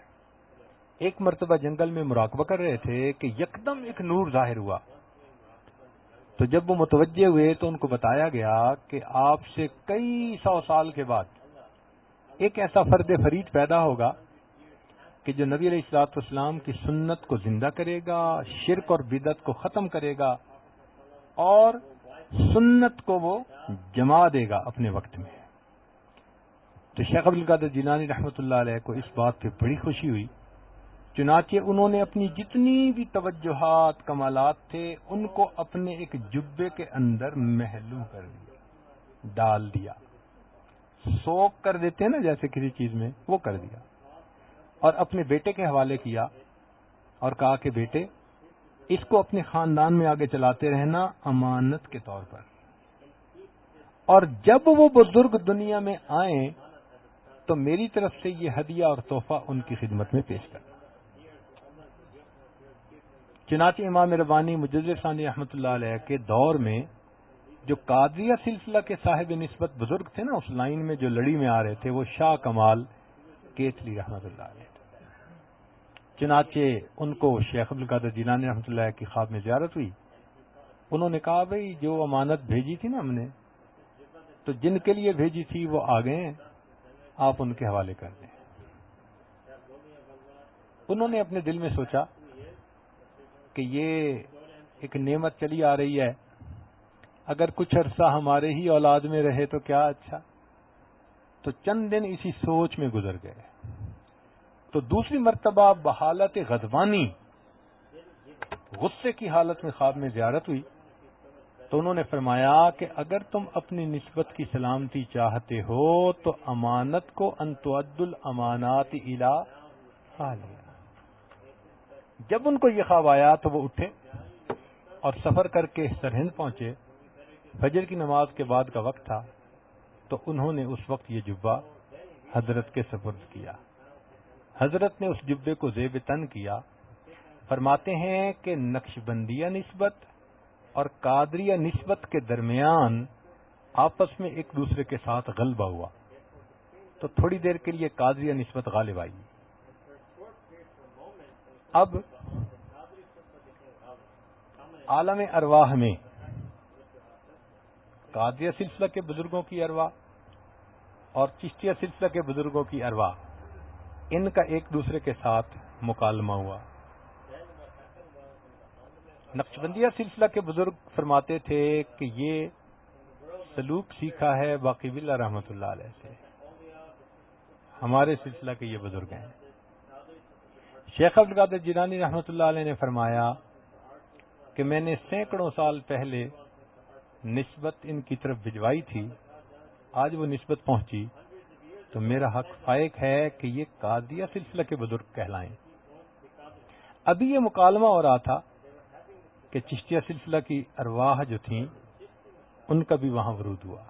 ایک مرتبہ جنگل میں مراقبہ کر رہے تھے کہ یکدم ایک نور ظاہر ہوا. تو جب وہ متوجہ ہوئے تو ان کو بتایا گیا کہ آپ سے کئی سو سال کے بعد ایک ایسا فرد فرید پیدا ہوگا کہ جو نبی علیہ الصلوۃ والسلام کی سنت کو زندہ کرے گا، شرک اور بدعت کو ختم کرے گا اور سنت کو وہ جما دے گا اپنے وقت میں. تو شیخ عبد القادر جیلانی رحمۃ اللہ علیہ کو اس بات پہ بڑی خوشی ہوئی. چنانچہ انہوں نے اپنی جتنی بھی توجہات کمالات تھے ان کو اپنے ایک جبے کے اندر محلو کر دیا، ڈال دیا، سوک کر دیتے ہیں نا جیسے کسی چیز میں، وہ کر دیا اور اپنے بیٹے کے حوالے کیا اور کہا کہ بیٹے اس کو اپنے خاندان میں آگے چلاتے رہنا امانت کے طور پر، اور جب وہ بزرگ دنیا میں آئیں تو میری طرف سے یہ ہدیہ اور تحفہ ان کی خدمت میں پیش کرنا. چنانچہ امام ربانی مجدد ثانی رحمۃ اللہ علیہ کے دور میں جو قادریہ سلسلہ کے صاحب نسبت بزرگ تھے نا، اس لائن میں جو لڑی میں آ رہے تھے، وہ شاہ کمال کیتھلی رحمۃ اللہ علیہ. چنانچہ ان کو شیخ عبد القادر جیلانی رحمۃ اللہ کی خواب میں زیارت ہوئی. انہوں نے کہا بھئی جو امانت بھیجی تھی نا ہم نے، تو جن کے لیے بھیجی تھی وہ آ گئے ہیں، آپ ان کے حوالے کر دیں. انہوں نے اپنے دل میں سوچا کہ یہ ایک نعمت چلی آ رہی ہے، اگر کچھ عرصہ ہمارے ہی اولاد میں رہے تو کیا اچھا. تو چند دن اسی سوچ میں گزر گئے. تو دوسری مرتبہ بحالت غضبانی، غصے کی حالت میں خواب میں زیارت ہوئی. تو انہوں نے فرمایا کہ اگر تم اپنی نسبت کی سلامتی چاہتے ہو تو امانت کو ان تؤد الامانات الی اہلہا. جب ان کو یہ خواب آیا تو وہ اٹھے اور سفر کر کے سرہند پہنچے. فجر کی نماز کے بعد کا وقت تھا تو انہوں نے اس وقت یہ جبہ حضرت کے سپرد کیا. حضرت نے اس جبے کو زیب تن کیا. فرماتے ہیں کہ نقشبندیہ نسبت اور قادریہ نسبت کے درمیان آپس میں ایک دوسرے کے ساتھ غلبہ ہوا تو تھوڑی دیر کے لیے قادریہ نسبت غالب آئی. اب عالم ارواح میں قادریہ سلسلہ کے بزرگوں کی ارواح اور چشتیہ سلسلہ کے بزرگوں کی ارواح، ان کا ایک دوسرے کے ساتھ مکالمہ ہوا. نقشبندیہ سلسلہ کے بزرگ فرماتے تھے کہ یہ سلوک سیکھا ہے باقی باللہ رحمۃ اللہ علیہ سے. ہمارے سلسلہ کے یہ بزرگ ہیں. شیخ عبد القادر جیلانی رحمۃ اللہ علیہ نے فرمایا کہ میں نے سینکڑوں سال پہلے نسبت ان کی طرف بھجوائی تھی، آج وہ نسبت پہنچی تو میرا حق فائق ہے کہ یہ قادریہ سلسلہ کے بزرگ کہلائیں. ابھی یہ مکالمہ ہو رہا تھا کہ چشتیہ سلسلہ کی ارواح جو تھیں ان کا بھی وہاں ورود ہوا.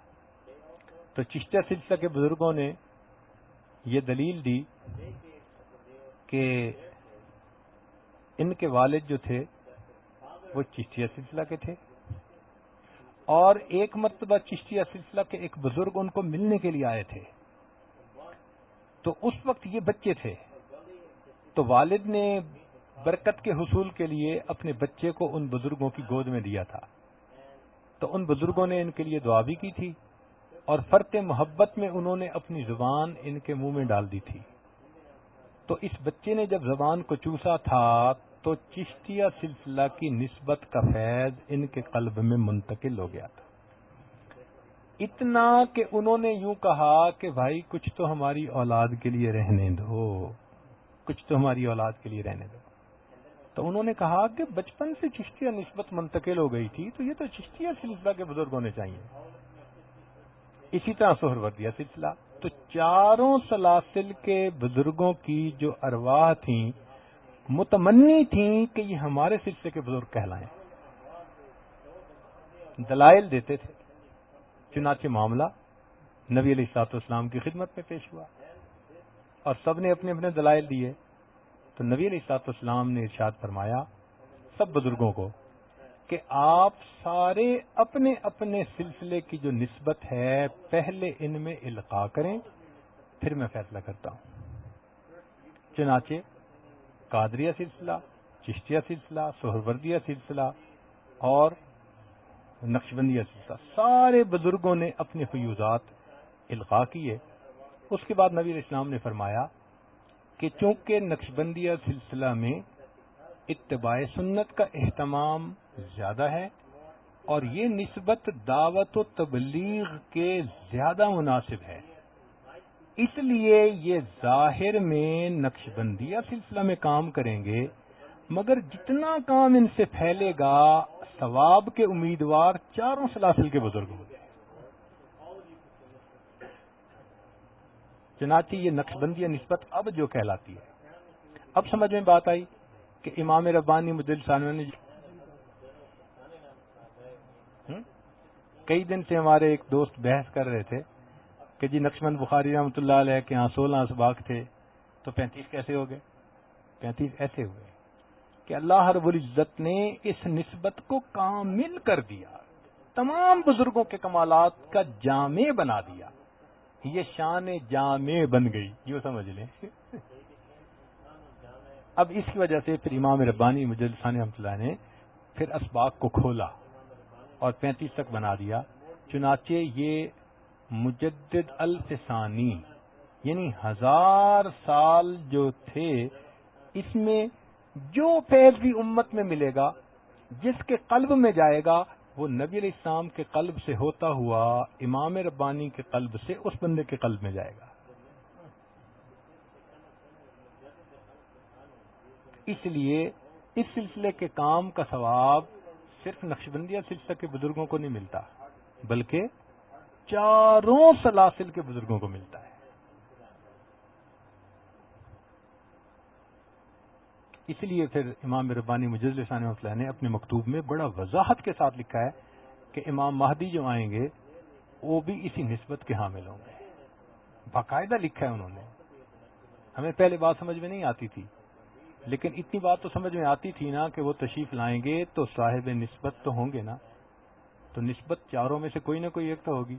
تو چشتیہ سلسلہ کے بزرگوں نے یہ دلیل دی کہ ان کے والد جو تھے وہ چشتیہ سلسلہ کے تھے، اور ایک مرتبہ چشتیہ سلسلہ کے ایک بزرگ ان کو ملنے کے لیے آئے تھے، تو اس وقت یہ بچے تھے، تو والد نے برکت کے حصول کے لیے اپنے بچے کو ان بزرگوں کی گود میں دیا تھا، تو ان بزرگوں نے ان کے لیے دعا بھی کی تھی، اور فرط محبت میں انہوں نے اپنی زبان ان کے منہ میں ڈال دی تھی۔ تو اس بچے نے جب زبان کو چوسا تھا تو چشتیہ سلسلہ کی نسبت کا فیض ان کے قلب میں منتقل ہو گیا تھا، اتنا کہ انہوں نے یوں کہا کہ بھائی کچھ تو ہماری اولاد کے لیے رہنے دو، کچھ تو ہماری اولاد کے لیے رہنے دو۔ تو انہوں نے کہا کہ بچپن سے چشتیہ نسبت منتقل ہو گئی تھی، تو یہ تو چشتیہ سلسلہ کے بزرگ ہونے چاہیے۔ اسی طرح سہروردیہ سلسلہ، تو چاروں سلاسل کے بزرگوں کی جو ارواح تھیں متمنی تھیں کہ یہ ہمارے سلسلے کے بزرگ کہلائیں، دلائل دیتے تھے۔ چنانچہ معاملہ نبی علیہ الصلوۃ والسلام کی خدمت میں پیش ہوا اور سب نے اپنے اپنے دلائل دیے، تو نبی علیہ الصلوۃ والسلام نے ارشاد فرمایا سب بزرگوں کو کہ آپ سارے اپنے اپنے سلسلے کی جو نسبت ہے پہلے ان میں القاء کریں، پھر میں فیصلہ کرتا ہوں۔ چنانچہ قادریہ سلسلہ، چشتیہ سلسلہ، سہروردیہ سلسلہ اور نقشبندیہ سلسلہ، سارے بزرگوں نے اپنے فیوزات القاء کیے۔ اس کے بعد نبی علیہ السلام نے فرمایا کہ چونکہ نقشبندیہ سلسلہ میں اتباع سنت کا اہتمام زیادہ ہے اور یہ نسبت دعوت و تبلیغ کے زیادہ مناسب ہے، اس لیے یہ ظاہر میں نقشبندیہ سلسلہ میں کام کریں گے، مگر جتنا کام ان سے پھیلے گا ثواب کے امیدوار چاروں سلاسل کے بزرگ ہوں گے۔ چنانچہ یہ نقشبندیہ نسبت اب جو کہلاتی ہے، اب سمجھ میں بات آئی کہ امام ربانی مجدد ثانوی نے کئی دن سے ہمارے ایک دوست بحث کر رہے تھے کہ جی نقشبند بخاری رحمۃ اللہ علیہ کے ہاں 16 اسباق تھے تو 35 کیسے ہو گئے؟ 35 ایسے ہوئے کہ اللہ رب العزت نے اس نسبت کو کامل کر دیا، تمام بزرگوں کے کمالات کا جامع بنا دیا، یہ شان جامع بن گئی، یوں سمجھ لیں۔ اب اس کی وجہ سے پھر امام ربانی مجدد ثانوی رحمۃ اللہ نے پھر اسباق کو کھولا اور 35 تک بنا دیا۔ چنانچہ یہ مجدد الف ثانی یعنی 1000 سال جو تھے، اس میں جو فیض بھی امت میں ملے گا، جس کے قلب میں جائے گا، وہ نبی علیہ السلام کے قلب سے ہوتا ہوا امام ربانی کے قلب سے اس بندے کے قلب میں جائے گا۔ اس لیے اس سلسلے کے کام کا ثواب صرف نقشبندیہ سلسلہ کے بزرگوں کو نہیں ملتا، بلکہ چاروں سلاسل کے بزرگوں کو ملتا ہے۔ اس لیے پھر امام ربانی مجدد ثانوی رحمۃ اللہ نے اپنے مکتوب میں بڑا وضاحت کے ساتھ لکھا ہے کہ امام مہدی جو آئیں گے وہ بھی اسی نسبت کے حامل ہوں گے، باقاعدہ لکھا ہے انہوں نے۔ ہمیں پہلے بات سمجھ میں نہیں آتی تھی، لیکن اتنی بات تو سمجھ میں آتی تھی نا کہ وہ تشریف لائیں گے تو صاحب نسبت تو ہوں گے نا، تو نسبت چاروں میں سے کوئی نہ کوئی ایک تو ہوگی،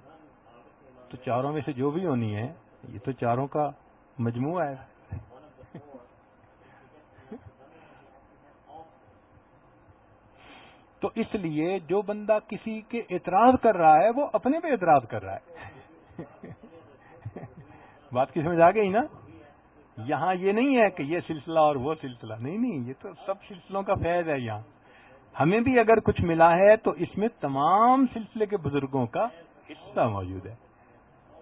تو چاروں میں سے جو بھی ہونی ہے یہ تو چاروں کا مجموعہ ہے۔ تو اس لیے جو بندہ کسی کے اعتراض کر رہا ہے وہ اپنے پہ اعتراض کر رہا ہے۔ بات کی سمجھ آ گئی نا؟ یہاں یہ نہیں ہے کہ یہ سلسلہ اور وہ سلسلہ، نہیں، یہ تو سب سلسلوں کا فیض ہے۔ یہاں ہمیں بھی اگر کچھ ملا ہے تو اس میں تمام سلسلے کے بزرگوں کا حصہ موجود ہے،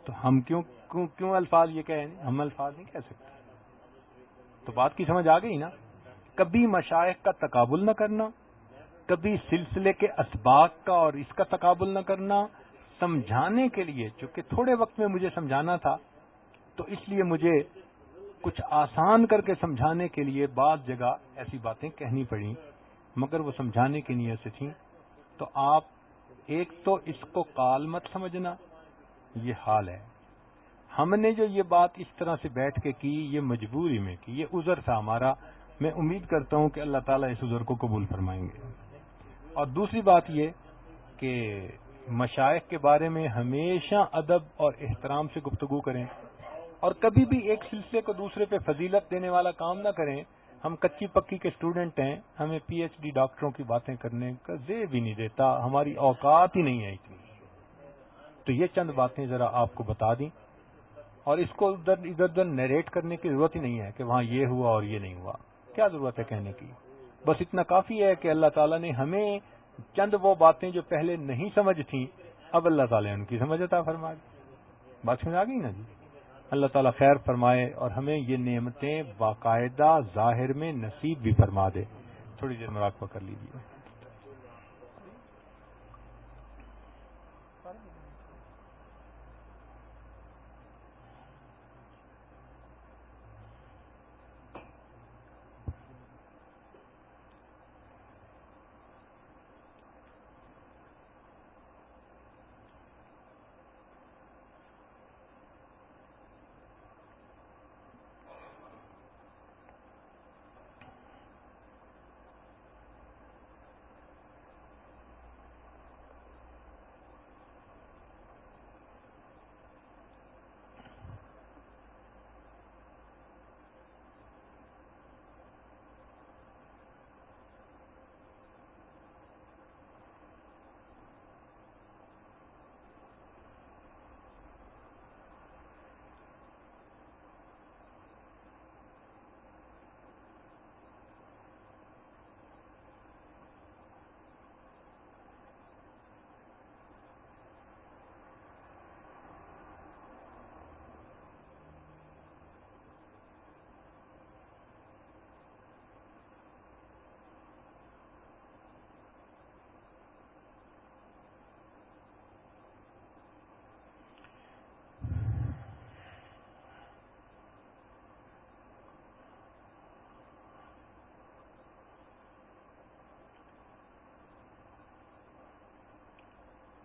تو ہم کیوں الفاظ یہ کہیں؟ ہم الفاظ نہیں کہہ سکتے۔ تو بات کی سمجھ آ گئی نا؟ کبھی مشائخ کا تقابل نہ کرنا، کبھی سلسلے کے اسباق کا اور اس کا تقابل نہ کرنا، سمجھانے کے لیے، چونکہ تھوڑے وقت میں مجھے سمجھانا تھا تو اس لیے مجھے کچھ آسان کر کے سمجھانے کے لیے بعض جگہ ایسی باتیں کہنی پڑیں، مگر وہ سمجھانے کی نیت سے تھیں۔ تو آپ ایک تو اس کو قال مت سمجھنا، یہ حال ہے۔ ہم نے جو یہ بات اس طرح سے بیٹھ کے کی، یہ مجبوری میں کی، یہ عذر تھا ہمارا میں امید کرتا ہوں کہ اللہ تعالیٰ اس عذر کو قبول فرمائیں گے. اور دوسری بات یہ کہ مشائخ کے بارے میں ہمیشہ ادب اور احترام سے گفتگو کریں، اور کبھی بھی ایک سلسلے کو دوسرے پہ فضیلت دینے والا کام نہ کریں. ہم کچی پکی کے اسٹوڈنٹ ہیں، ہمیں پی ایچ ڈی ڈاکٹروں کی باتیں کرنے کا ذیل بھی نہیں دیتا، ہماری اوقات ہی نہیں ہے اتنی. تو یہ چند باتیں ذرا آپ کو بتا دیں، اور اس کو ادھر ادھر نیریٹ کرنے کی ضرورت ہی نہیں ہے کہ وہاں یہ ہوا اور یہ نہیں ہوا. کیا ضرورت ہے کہنے کی؟ بس اتنا کافی ہے کہ اللہ تعالیٰ نے ہمیں چند وہ باتیں جو پہلے نہیں سمجھ تھیں، اب اللہ تعالیٰ نے ان کی سمجھ عطا فرما دی. بات سمجھ آ گئی نا جی؟ اللہ تعالیٰ خیر فرمائے اور ہمیں یہ نعمتیں باقاعدہ ظاہر میں نصیب بھی فرما دے. تھوڑی دیر مراقبہ کر لیجیے.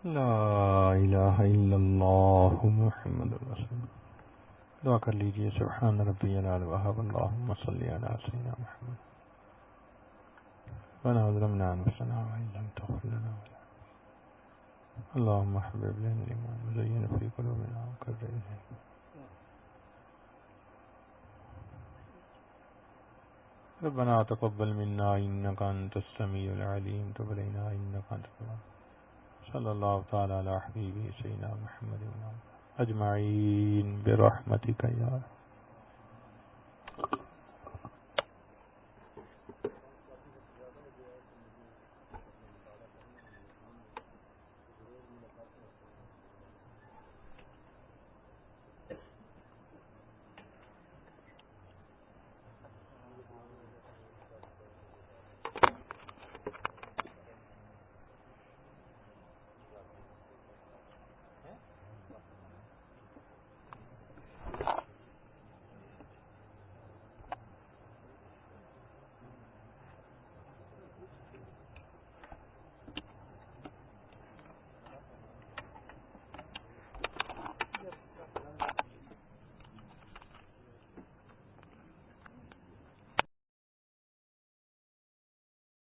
لا الہ الا اللہ محمد رسول اللہ. دعا کر لیجئے. سبحان ربی العلی وحب اللہم صلی علی سیدنا محمد. ربنا ظلمنا انفسنا وان لم تغفر لنا اللهم حبب لنا الايمان وزينه في قلوبنا وكره الينا ربنا تقبل منا انك انت السميع العليم تب علينا انك انت التواب. صلی اللہ تعالی علی حبیبہ سیدنا محمد اجمعین برحمتک یا